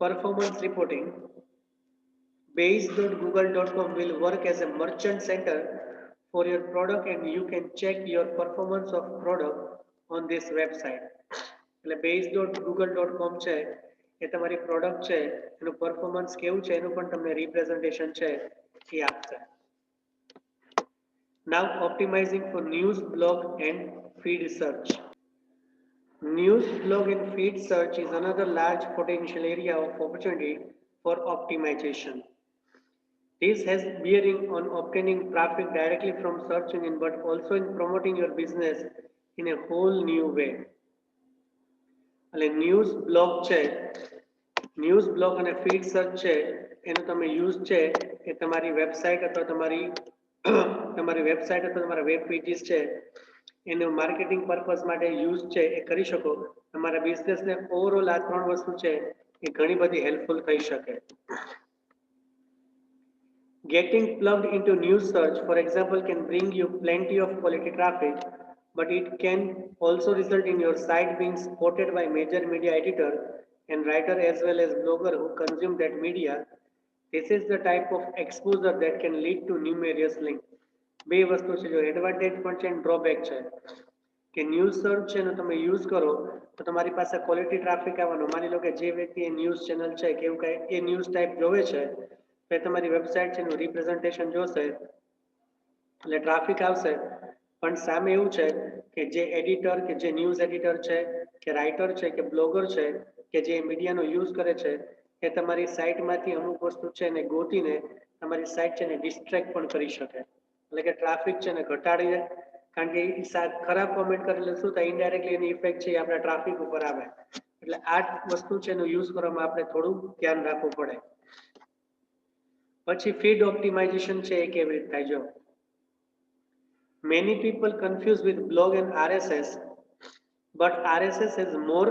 performance reporting. Base.google.com will work as a merchant center for your product and you can check your performance of product on this website. એટલે base.google.com છે એ તમારી પ્રોડક્ટ છે એનું પરફોર્મન્સ કેવું છે એનું પણ તમને રિપ્રેઝન્ટેશન છે એ આપશે. Now optimizing for news, blog and feed search. News, blog and feed search is another large potential area of opportunity for optimization. This has bearing on obtaining traffic directly from search engine but also in promoting your business in a whole new way. એટલે news blog છે, news blog અને feed search છે એનો તમે use છે એ તમારી website અથવા તમારી વેબસાઇટ અથવા તમારા વેબ પેજીસ છે એનું માર્કેટિંગ પર્પઝ માટે યુઝ છે એ કરી શકો. તમારા બિઝનેસને ઓવરઓલ આ ત્રણ વસ્તુ છે એ ઘણી બધી હેલ્પફુલ થઈ શકે. Getting plugged into news search, for example, can bring you plenty of quality traffic, but it can also result in your site being spotted by major media editor and writer as well as blogger who consume that media. This is the type of exposure that can lead to numerous links. બે વસ્તુ છે, જો advantage પણ છે અને drawback છે કે news search છે ને તમે યુઝ કરો તો તમારી પાસે ક્વોલિટી ટ્રાફિક આવવાનું. માની લો કે જે વ્યક્તિ એ ન્યૂઝ ચેનલ છે કે એવું કાંઈ એ ન્યૂઝ ટાઈપ જોવે છે તો એ તમારી વેબસાઇટ છે એનું રિપ્રેઝન્ટેશન જોશે એટલે ટ્રાફિક આવશે. પણ સામે એવું છે કે જે એડિટર કે જે ન્યૂઝ એડિટર છે કે રાઇટર છે કે બ્લોગર છે કે જે મીડિયાનો યુઝ કરે છે એ તમારી સાઇટમાંથી અમુક વસ્તુ છે ને ગોતીને તમારી સાઇટ છે ને ડિસ્ટ્રેક્ટ પણ કરી શકે. એટલે કે ટ્રાફિક છે ને ઘટાડી દે, કારણ કે એ ખરાબ કોમેન્ટ કરે એટલે શું થાય, ઇનડાયરેક્ટલી એની ઇફેક્ટ છે એ આપણા ટ્રાફિક ઉપર આવે. એટલે આ વસ્તુ છે એનો યુઝ કરવામાં આપણે થોડું ધ્યાન રાખવું પડે. પછી ફીડ ઓપ્ટિમાઇઝેશન છે એ કેવી રીતે થાય જો. Many people confuse with blog and RSS, but RSS has more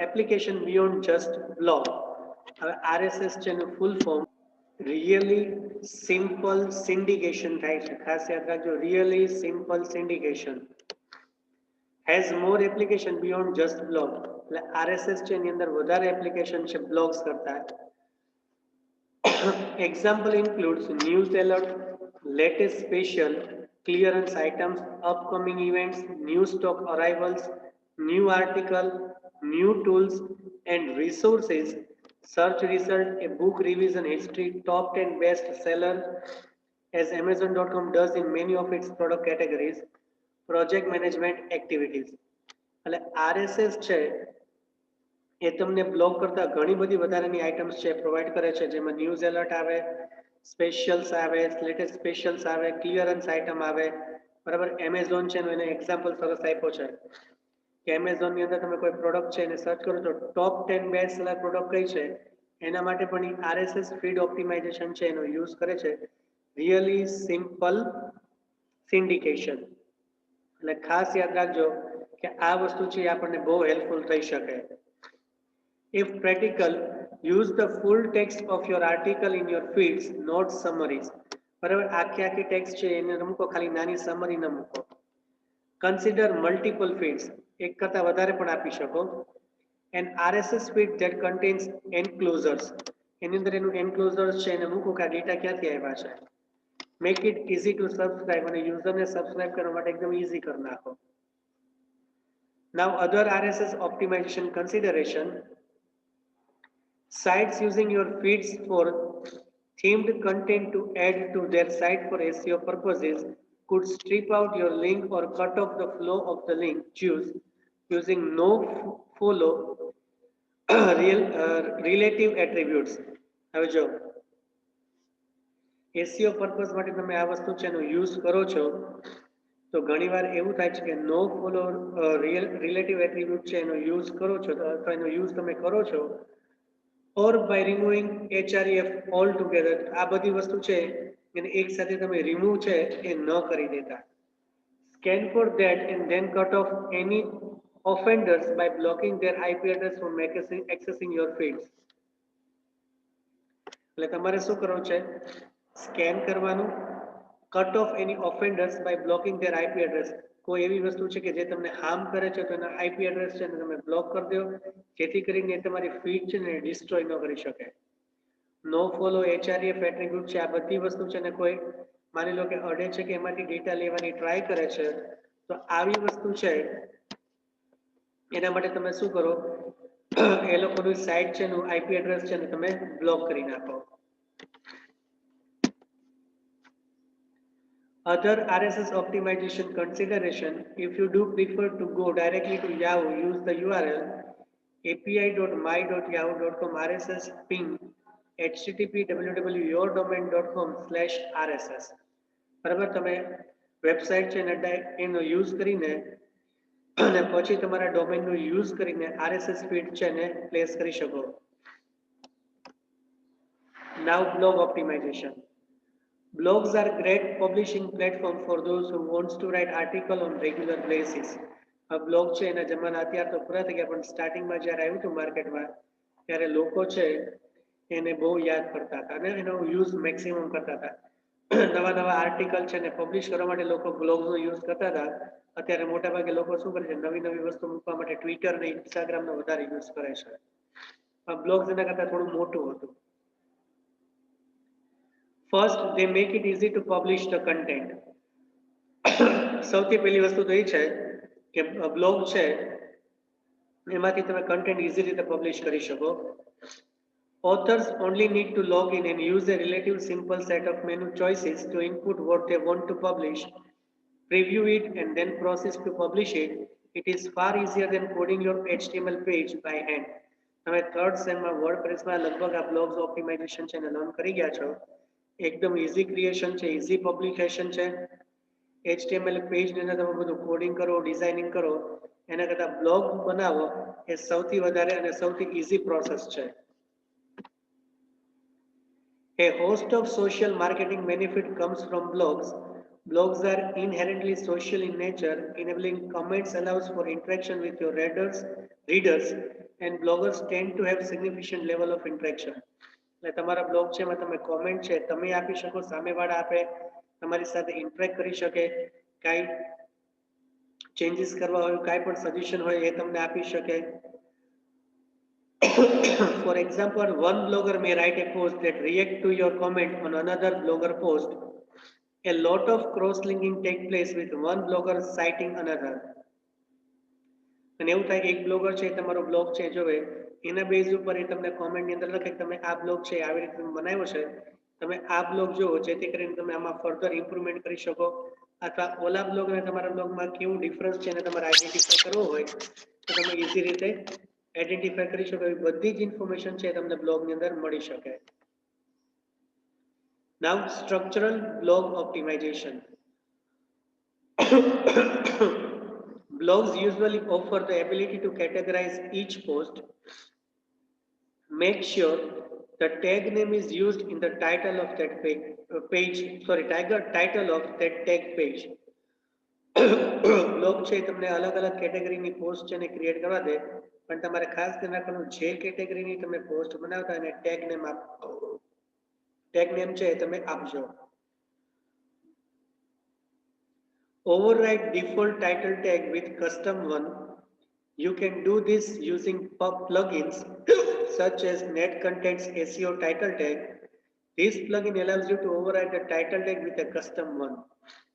application beyond just blog. હવે RSS છે એનું full form really simple syndication થાય છે. ખાસ યાદ રાખજો, really simple syndication has more application beyond just blog. એટલે RSS છે એની અંદર વધારે એપ્લિકેશન છે બ્લોગ્સ કરતા. Example includes news alert, latest special, clearance items, upcoming events, new stock arrivals, new article, new tools and resources, search result, a book revision history, top 10 best seller as Amazon.com does in many of its product categories, project management activities. એટલે RSS છે એ તમને blog કરતા ઘણી બધી વધારાની items છે provide કરે છે, જેમાં ન્યૂઝ એલર્ટ આવે, સ્પેશિયલ્સ આવે, લેટેસ્ટ સ્પેશિયલ્સ આવે, ક્લિયરન્સ આઇટમ આવે. બરાબર, એમેઝોન છે એનો એક્ઝામ્પલ સરસ આપ્યો છે કે એમેઝોનની અંદર તમે કોઈ પ્રોડક્ટ છે એને સર્ચ કરો તો ટોપ 10 બેસ્ટ સેલર પ્રોડક્ટ કઈ છે એના માટે પણ RSS ફીડ ઓપ્ટિમાઇઝેશન છે એનો યુઝ કરે છે. Really simple syndication. એટલે ખાસ યાદ રાખજો કે આ વસ્તુ છે એ આપણને બહુ હેલ્પફુલ થઈ શકે. If practical, use the full text of your article in your feeds, not summaries. બરાબર, આખી ટેક્સ્ટ છે એને મૂકો, ખાલી નાની સમરી ન મૂકો. Consider multiple feeds, એક કરતા વધારે પણ આપી શકો. An RSS feed that contains enclosures, એની અંદર એનું enclosures છે એને મૂકો કે આ ડેટા ક્યાંથી આવ્યા છે. Make it easy to subscribe, અને યુઝરને સબસ્ક્રાઇબ કરવા માટે એકદમ ઈઝી કરી નાખો. Now other RSS optimization consideration. Sites using your feeds for themed content to add to their site for SEO purposes could strip out your link or cut off the flow of the link juice using no follow relative attributes. હવે જો SEO purpose માટે તમે આ વસ્તુ છે એનો use કરો છો તો ઘણીવાર એવું થાય છે કે નો ફોલો રિલેટિવ એટ્રીબ્યુટ છે એનો યુઝ કરો છો અથવા એનો યુઝ તમે કરો છો, or by removing href altogether. આ બધી વસ્તુ છે એને એક સાથે તમે રિમૂવ છે એ ન કરી દેતા. Scan for that and then cut off any offenders by blocking their IP address from accessing your feeds. એટલે તમારે શું કરવું છે, સ્કેન કરવાનું, cut off any offenders by blocking their IP address. કોઈ એવી વસ્તુ છે કે જે તમને હાર્મ કરે છે તો એના આઈપી એડ્રેસ છે તમે બ્લોક કરી દો, જેથી કરીને તમારી ફીડ છે ને ડિસ્ટ્રોય ન કરી શકે. નો ફોલો HREF એટ્રીબ્યુટ છે, આ બધી વસ્તુ છે ને કોઈ માની લો કે અડે છે કે એમાંથી ડેટા લેવાની ટ્રાય કરે છે, તો આવી વસ્તુ છે એના માટે તમે શું કરો, એ લોકોની સાઇટ છે એનું આઈપી એડ્રેસ છે ને તમે બ્લોક કરી નાખો. Other RSS optimization consideration: if you do prefer to go directly to Yahoo, use the URL api.my.yahoo.com RSS ping http://yourdomain.com/RSS. બરાબર, તમે વેબસાઇટ છે એનો યુઝ કરીને અને પછી તમારા ડોમેનનો યુઝ કરીને RSS ફીડ છે ને પ્લેસ કરી શકો. Now blog optimization. Blogs are great publishing platform for those who wants to write article on regular basis. આ બ્લોગ છે એના જમાના અત્યારે તો પૂરા થઈ ગયા, પણ સ્ટાર્ટિંગમાં જ્યારે આવ્યું હતું માર્કેટમાં ત્યારે લોકો છે એને બહુ યાદ કરતા હતા અને એનો યુઝ મેક્સિમમ કરતા હતા. નવા નવા આર્ટિકલ છે ને પબ્લિશ કરવા માટે લોકો બ્લોગ્સનો યુઝ કરતા હતા. અત્યારે મોટાભાગે લોકો શું કરે છે, નવી નવી વસ્તુ મૂકવા માટે ટ્વિટર ને ઇન્સ્ટાગ્રામનો વધારે યુઝ કરે છે. આ બ્લોગ્સ એના કરતાં થોડું મોટું હતું. First, they make it easy to publish the content. સૌથી પહેલી વસ્તુ તો એ છે કે બ્લોગ છે એમાંથી તમે કન્ટેન્ટ ઇઝી રીતે પબ્લિશ કરી શકો. Authors only need to log in and use a relatively simple set of menu choices to input what they want to publish, preview it, and then process to publish it. It is far easier than coding your HTML page by hand. તમે third સેમમાં વર્ડપ્રેસમાં લગભગ આ blogs optimisation છે ને learn કરી ગયા છો. એકદમ easy creation છે, ઇઝી પબ્લિકેશન છે. HTML પેજની અંદર તમે બધું કોડિંગ કરો, ડિઝાઇનિંગ કરો, એના કરતાં બ્લોગ બનાવો એ સૌથી વધારે અને સૌથી ઇઝી પ્રોસેસ છે. A host of social marketing benefit comes from blogs. Blogs are inherently social in nature. Enabling comments allows for interaction with your readers, and bloggers tend to have significant level of interaction. એટલે તમારા blog છે એમાં તમે comment છે તમે આપી શકો, સામેવાળા આપે, તમારી સાથે ઇન્ટરેક્ટ કરી શકે, કાંઈ ચેન્જીસ કરવા હોય, કાંઈ પણ સજેશન હોય એ તમને આપી શકે. For example, one blogger may write a post that react to your comment on another blogger post. A lot of cross-linking take place with one blogger citing another. અને એવું થાય એક બ્લોગર છે તમારો બ્લોગ છે જોવે, એના બેઝ ઉપર એ તમને કોમેન્ટની અંદર લખે કે તમે આ બ્લોગ છે આવી રીતે બનાવ્યો છે, તમે આ બ્લોગ જુઓ જેથી કરીને તમે આમાં ફર્ધર ઇમ્પ્રુવમેન્ટ કરી શકો, અથવા ઓલા બ્લોગ અને તમારા બ્લોગમાં કેવું ડિફરન્સ છે એને તમારે આઈડેન્ટિફાઈ કરવો હોય તો તમે ઇઝી રીતે આઈડેન્ટિફાઈ કરી શકો. એવી બધી જ ઇન્ફોર્મેશન છે તમને બ્લોગની અંદર મળી શકે. Now structural blog optimization. Blogs usually offer the ability to categorize each post. Make sure the tag name is used in the title of that title of that tag page. Blog છે તમને અલગ અલગ કેટેગરીની post છે ને create કરવા દે, પણ તમારે ખાસ ધ્યાન રાખવાનું જે કેટેગરીની તમે પોસ્ટ બનાવતા એને ટેગ નેમ છે તમે આપજો. Override default title tag with custom one. You can do this using plugins such as NetContent's SEO title tag. This plugin allows you to override the title tag with a custom one.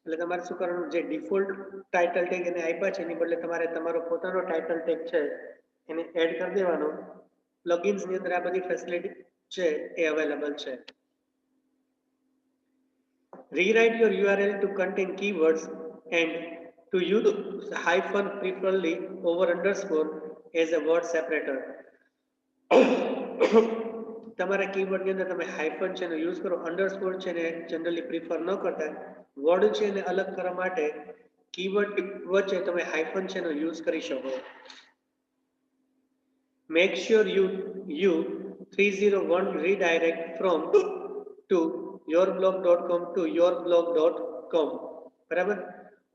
એટલે તમારે શું કરવાનું, જે default title tag એને આપ્યા છે એની બદલે તમારે તમારો પોતાનો ટાઇટલ ટેગ છે એને એડ કરી દેવાનો. પ્લગઇન્સની અંદર આ બધી ફેસિલિટી છે એ અવેલેબલ છે. Rewrite your URL to contain keywords and to use hyphen preferably over underscore as a word separator. તમારા કીવર્ડની અંદર તમે હાઇફન છે એનો યુઝ કરો, અંડરસ્કોર છે ને જનરલી પ્રિફર ન કરતા. વર્ડ છે એને અલગ કરવા માટે કીવર્ડ વચ્ચે તમે હાઇફન છે એનો યુઝ કરી શકો. Make sure you 301 redirect from to yourblog.com to yourblog.com, બરાબર,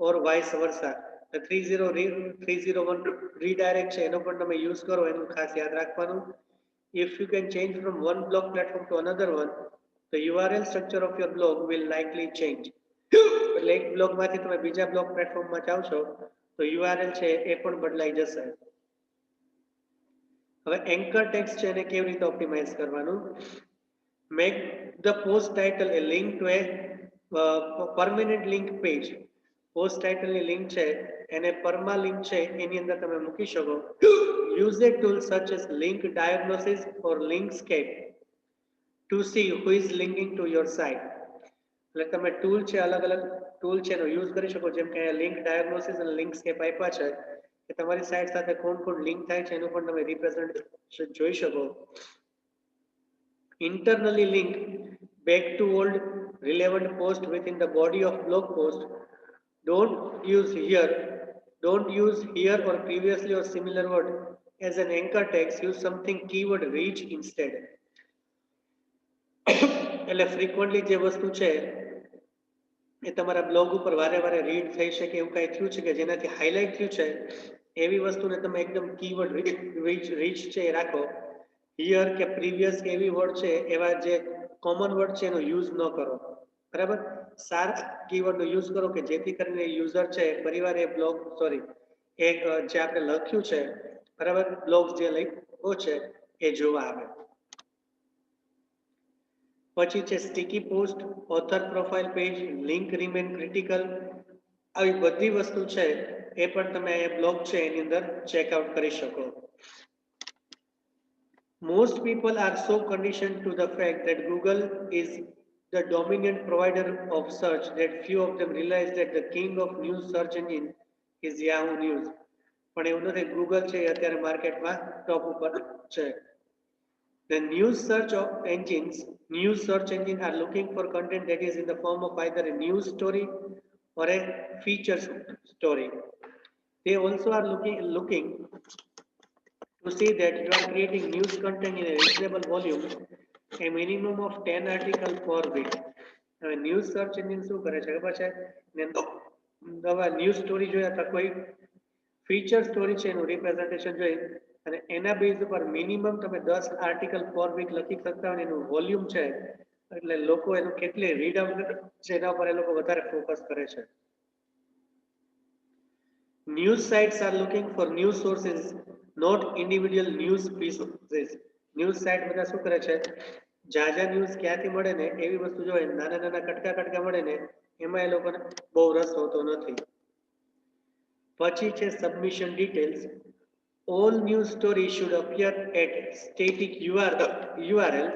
or vice versa. The 301 redirect છે એનો પણ તમે યુઝ કરો, એનું ખાસ યાદ રાખવાનું. If you can change from one blog platform to another one, the URL structure of your blog will likely change. એટલે એક બ્લોગમાંથી તમે બીજા બ્લોગ પ્લેટફોર્મમાં જાઓ છો તો યુઆરએલ છે એ પણ બદલાઈ જશે. હવે એન્કર ટેક્સ્ટ છે એને કેવી રીતે ઓપ્ટિમાઇઝ કરવાનું? Make the post title a link to a permanent link page. Post ટાઇટલની લિંક છે એને પરમા લિંક છે એની અંદર તમે મૂકી શકો. Use a tool such as link diagnosis or Linkscape to see who is linking to your site. એટલે તમે ટૂલ છે અલગ અલગ ટૂલ છે એનો યુઝ કરી શકો, જેમ કે લિંક ડાયગ્નોસિસ અને લિંકસ્કેપ આપ્યા છે કે તમારી સાઇટ સાથે કોણ કોણ લિંક થાય છે એનું પણ તમે રિપ્રેઝન્ટેશન જોઈ શકો. Internally link back to old relevant post within the body of blog post. Don't use here or previously or similar word as an anchor text. Use something keyword rich instead. એટલે frequently જે વસ્તુ છે એ તમારા blog ઉપર વારે વારે read થઈ શકે એવું કાંઈ થયું છે કે જેનાથી હાઇલાઇટ થયું છે એવી વસ્તુને તમે એકદમ કીવર્ડ રીચ છે એ રાખો. હિયર કે પ્રીવિયસ કે એવી વર્ડ છે એવા જે કોમન વર્ડ છે એનો યુઝ ન કરો. બરાબર, સારા કીવર્ડનો યુઝ કરો કે જેથી કરીને યુઝર છે પરિવાર એ બ્લોગ એક જે આપણે લખ્યું છે બરાબર બ્લોગ્સ જે લખ્યો છે એ જોવા આવે. પછી છે sticky post, author profile page, link remain critical. આવી બધી વસ્તુ છે એ પણ તમે એ બ્લોગ છે એની અંદર ચેકઆઉટ કરી શકો. Most people are so conditioned to the fact that Google is the dominant provider of search that few of them realize that the king of news search engine is Yahoo News. પણ એવું નથી, Google છે અત્યારે માર્કેટમાં ટોપ ઉપર છે. The news search engine are looking for content that is in the form of either a news story or a feature story. They also are looking to see that you are creating news content in a reasonable volume, a minimum of 10 articles per week. હવે news search engine શું કરે છે ખબર છે? નવા news story જોઈ અથવા કોઈ ફીચર સ્ટોરી છે એનું રિપ્રેઝન્ટેશન જોઈ અને એના બેઝ ઉપર મિનિમમ તમે 10 આર્ટિકલ પર વીક લખી શકતા હોય એનું વોલ્યુમ છે એટલે લોકો એનું કેટલી રીડ આઉટ છે એના પર એ લોકો વધારે ફોકસ કરે છે. News sites are looking for news sources, not individual news pieces. News site બધા શું કરે છે? જાજા ન્યૂઝ ક્યાંથી મળે ને એવી વસ્તુ જોઈએ, નાના નાના કટકા કટકા મળે ને એમાં એ લોકોને બહુ રસ હોતો નથી. પછી છે submission details. All news stories should appear at static URL.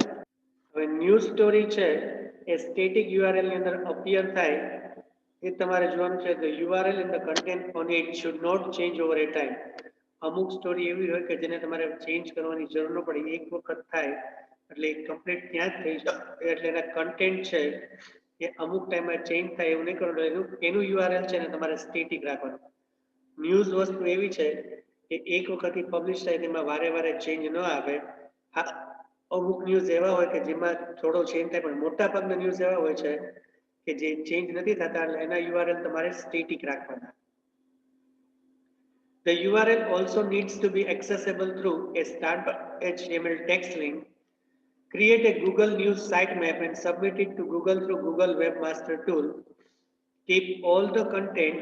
હવે ન્યૂઝ સ્ટોરી છે એ સ્ટેટિક URL ની અંદર અપિયર થાય એ તમારે જોવાનું છે. The URL and the content on it should not change over a time. અમુક સ્ટોરી એવી હોય કે જેને તમારે ચેન્જ કરવાની જરૂર ન પડે, એક વખત થાય એટલે કમ્પ્લીટ ત્યાં જ થઈ જાય, એટલે એના કન્ટેન્ટ છે એ અમુક ટાઈમમાં ચેન્જ થાય એવું નહીં કરવાનું. એનું URL છે ને તમારે સ્ટેટિક રાખવાનું. ન્યૂઝ વસ્તુ એવી છે કે એક વખત પબ્લિશ થાય તેમાં વારે વારે ચેન્જ ન આવે. હા, અમુક ન્યૂઝ એવા હોય કે જેમાં થોડો ચેન્જ થાય, પણ મોટા ભાગના ન્યૂઝ એવા હોય છે કે જે ચેન્જ નથી થતા એટલે એના URL તમારે સ્ટેટિક રાખવાના. The URL also needs to be accessible through a standard HTML text link. Create a Google News sitemap and submit it to Google through Google Webmaster Tool. Keep all the content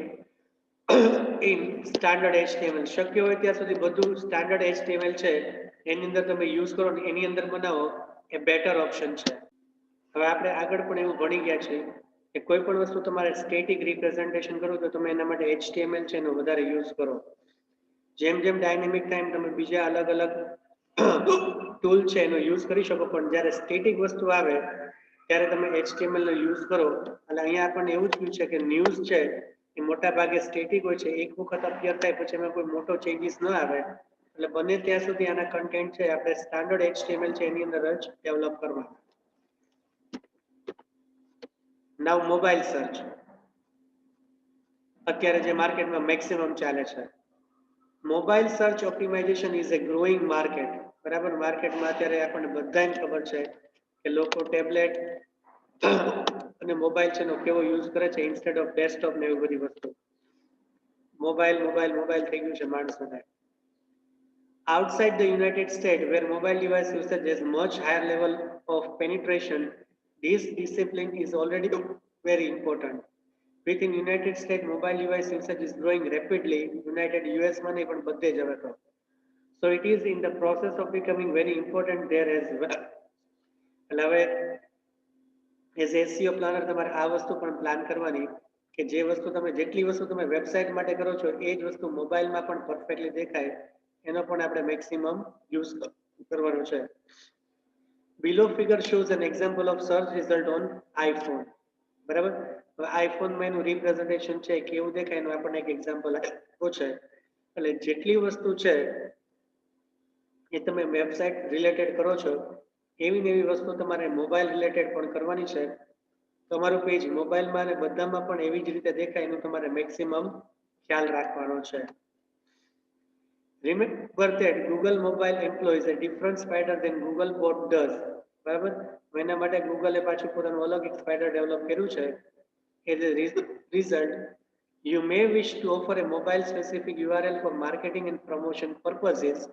in standard HTML. શક્ય હોય ત્યાં સુધી બધું standard HTML છે એની અંદર તમે use કરો ને એની અંદર બનાવો એ બેટર ઓપ્શન છે. હવે આપણે આગળ પણ એવું ભણી ગયા છે કે કોઈ પણ વસ્તુ તમારે સ્ટેટિક રિપ્રેઝન્ટેશન કરવું તો તમે એના માટે HTML છે એનો વધારે યુઝ કરો. જેમ જેમ ડાયનેમિક ટાઈમ તમે બીજા અલગ અલગ ટૂલ છે એનો યુઝ કરી શકો, પણ જ્યારે સ્ટેટિક વસ્તુ આવે ત્યારે તમે HTML નો યુઝ કરો. એટલે અહીંયા આપણને એવું જ થયું છે કે ન્યૂઝ છે એ મોટા ભાગે સ્ટેટિક હોય છે, એક વખત અપિયર થાય પછી એમાં કોઈ મોટો ચેન્જીસ ન આવે. એટલે બને ત્યાં સુધી આના કન્ટેન્ટ છે આપણે સ્ટાન્ડર્ડ HTML છે એની અંદર જ ડેવલપ કરવા. નાવ મોબાઈલ સર્ચ અત્યારે જે માર્કેટમાં મેક્સિમમ ચાલે છે. Mobile search optimization is a growing market. બરાબર, માર્કેટમાં અત્યારે આપણને બધાને ખબર છે કે લોકો ટેબ્લેટ અને મોબાઈલ છે એનો કેવો યુઝ કરે છે ઇન્સ્ટેડ ઓફ ડેસ્કટોપ ને એવી બધી વસ્તુ. મોબાઈલ થઈ ગયું છે માણસોને. Outside the United States, where mobile device usage has much higher level of penetration, this discipline is already very important. Within United States, mobile device usage is growing rapidly. United US માં નહીં પણ બધે જ હવે તો. So it is in the process of becoming very important there as well. એટલે હવે as SCO planar તમારે આ વસ્તુ પણ પ્લાન કરવાની કે જે વસ્તુ તમે જેટલી વસ્તુ તમે વેબસાઇટ માટે કરો છો એ જ વસ્તુ મોબાઈલમાં પણ પરફેક્ટલી દેખાય એનો પણ આપણે મેક્સિમમ યુઝ કરવાનો છે. Below figure shows an example of search result on iPhone. બરાબર, આઈફોનમાં એનું રિપ્રેઝન્ટેશન છે કેવું દેખાય એનું આપણને એક એક્ઝામ્પલ આપ્યો છે. એટલે જેટલી વસ્તુ છે એ તમે વેબસાઇટ રિલેટેડ કરો છો એવી ને એવી વસ્તુ તમારે મોબાઈલ રિલેટેડ પણ કરવાની છે. તમારું પેજ મોબાઈલમાં અને બધામાં પણ એવી જ રીતે દેખાય એનું તમારે મેક્સિમમ ખ્યાલ રાખવાનો છે. Remember that Google Mobile employs a different spider than Google Bot does. બરાબર, એના માટે ગૂગલે પાછું પોતાનું અલગ એક સ્પાઈડર ડેવલપ કર્યું છે. As a result, you may wish to offer a mobile specific URL for marketing and promotion purposes,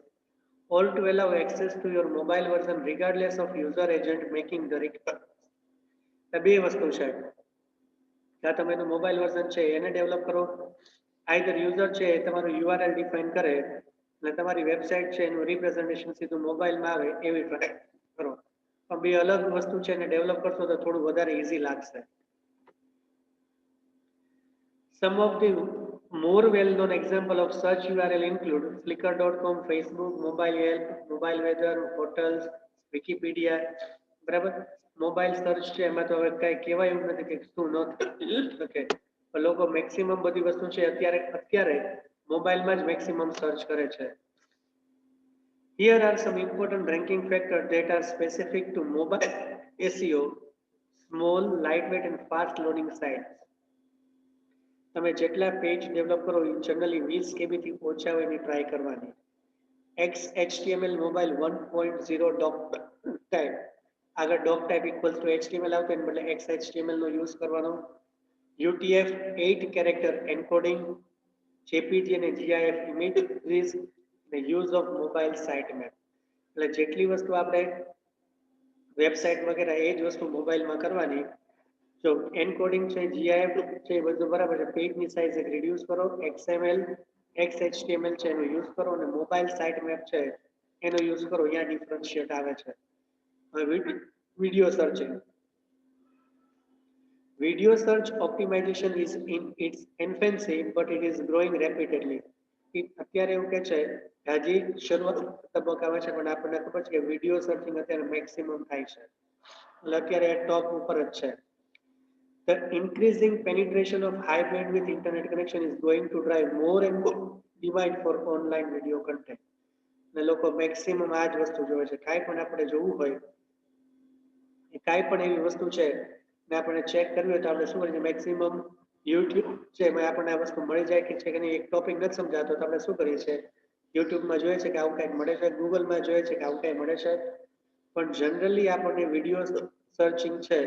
or to allow access to your mobile version regardless of user agent making the request. બે વસ્તુ છે, ત્યાં તમે એનું mobile version છે એને develop કરો, either user છે એ તમારું URL ડિફાઇન કરે અને તમારી વેબસાઇટ છે એનું રિપ્રેઝન્ટેશન સીધું મોબાઈલમાં આવે એવી ટ્રાય કરો. પણ બે અલગ વસ્તુ છે એને ડેવલપ કરશો તો થોડું વધારે ઈઝી લાગશે. Some of the more well-known example of such URL include Flickr.com, Facebook, Mobile Help, Mobile Weather, Hotels, Wikipedia. બરાબર, મોબાઈલ સર્ચ છે એમાં તો હવે કઈ કહેવાય એવું નથી કે શું ન શકે, પણ લોકો મેક્સિમમ બધી વસ્તુ છે અત્યારે મોબાઈલમાં જ મેક્સિમમ સર્ચ કરે છે. Here are some important ranking factors that are specific to mobile SEO: small, lightweight and fast loading sites. તમે જેટલા પેજ ડેવલપ કરો એ જનરલી 20 KB થી ઓછા હોય એની ટ્રાય કરવાની. XHTML મોબાઈલ 1.0 ડોક ટાઈપ, આગળ ડોક ટાઈપ ઇક્વલ્સ ટુ HTML આવતો એને બદલે XHTML નો યુઝ કરવાનો. UTF-8 કેરેક્ટર એન્કોડિંગ, JPG અને GIF ઇમેજીસ અને use of mobile site map. એટલે જેટલી વસ્તુ આપણે વેબસાઇટ વગેરે એ જ વસ્તુ મોબાઈલમાં કરવાની. જો એન્કોડિંગ છે, GIF છે એ બધું બરાબર છે, પેજની સાઇઝ એક રિડ્યુસ કરો, XML XHTML છે એનો યુઝ કરો અને મોબાઈલ સાઇટ મેપ છે એનો યુઝ કરો, અહીંયા ડિફરન્શિએટ આવે છે. હવે video searching. Video search optimization is in its infancy, but it is growing rapidly. અત્યારે એવું કે છે હજી શરૂઆત તબક્કામાં છે પણ આપણને ખબર છે કે વિડિયો સર્ચિંગ અત્યારે મેક્સિમમ થાય છે, એટલે અત્યારે ટોપ ઉપર જ છે. The increasing penetration of high bandwidth internet connection is going to drive more and more demand for online video content. ને લોકો મેક્સિમમ આ જ વસ્તુ જોવે છે. કાંઈ પણ આપણે જોવું હોય, કાંઈ પણ એવી વસ્તુ છે ને આપણે ચેક કરવી હોય તો આપણે શું કરીએ, મેક્સિમમ યુટ્યુબ છે એમાં આપણને આ વસ્તુ મળી જાય કે છે કે નહીં, એક ટોપિક નથી સમજાતો તો આપણે શું કરીએ છીએ, યુટ્યુબમાં જોઈએ છે કે આવું કંઈક મળે છે, ગૂગલમાં જોઈએ છે કે આવું કંઈ મળે છે, પણ જનરલી આપણને વિડીયો સર્ચિંગ છે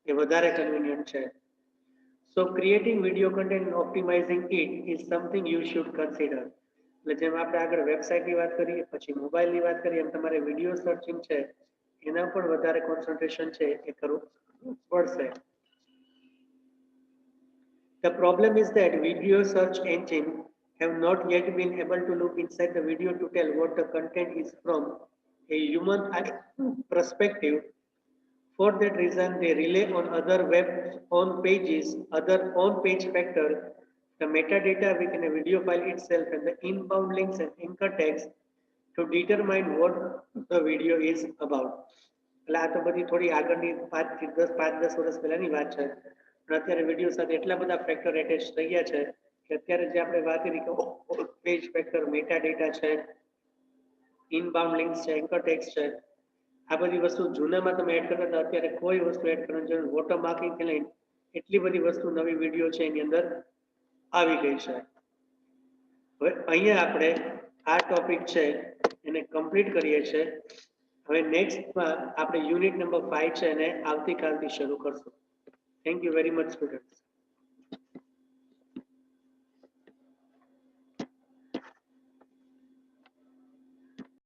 એ વધારે કન્વિનિયન્ટ છે. So creating video content and optimizing it is something you should consider. એટલે જેમ આપણે આગળ વેબસાઇટની વાત કરીએ, પછી મોબાઈલની વાત કરીએ, એમ તમારે વિડીયો સર્ચિંગ છે એના પણ વધારે કોન્સન્ટ્રેશન છે એ કરવું પડશે. The problem is that video search engine have not yet been able to look inside the video to tell what the content is from a human perspective. For that reason, they rely on other web on pages, other on-page factor, the metadata within a video file itself, and the inbound links and anchor tags to determine what the video is about. એટલે આ તો બધી થોડી આગળની 5-10 વર્ષ પહેલાની વાત છે, પણ અત્યારે વિડીયો સાથે એટલા બધા ફેક્ટર એટેચ થઈ ગયા છે કે અત્યારે જે આપણે વાત કરી કે પેજ ફેક્ટર, મેટાડેટા છે, ઇનબાઉન્ડ લિંક્સ છે, એન્કર ટેગ્સ છે, આ બધી વસ્તુ જૂનામાં તમે એડ કરતા હતા, અત્યારે કોઈ વસ્તુ એડ કરવાની જરૂર, વોટર માર્કિંગથી લઈને એટલી બધી વસ્તુ નવી વિડીયો છે એની અંદર આવી ગઈ છે. હવે અહીંયા આપણે આ ટોપિક છે એને કમ્પ્લીટ કરીએ છીએ. હવે નેક્સ્ટમાં આપણે યુનિટ નંબર 5 છે એને આવતીકાલથી શરૂ કરશું. Thank you very much students.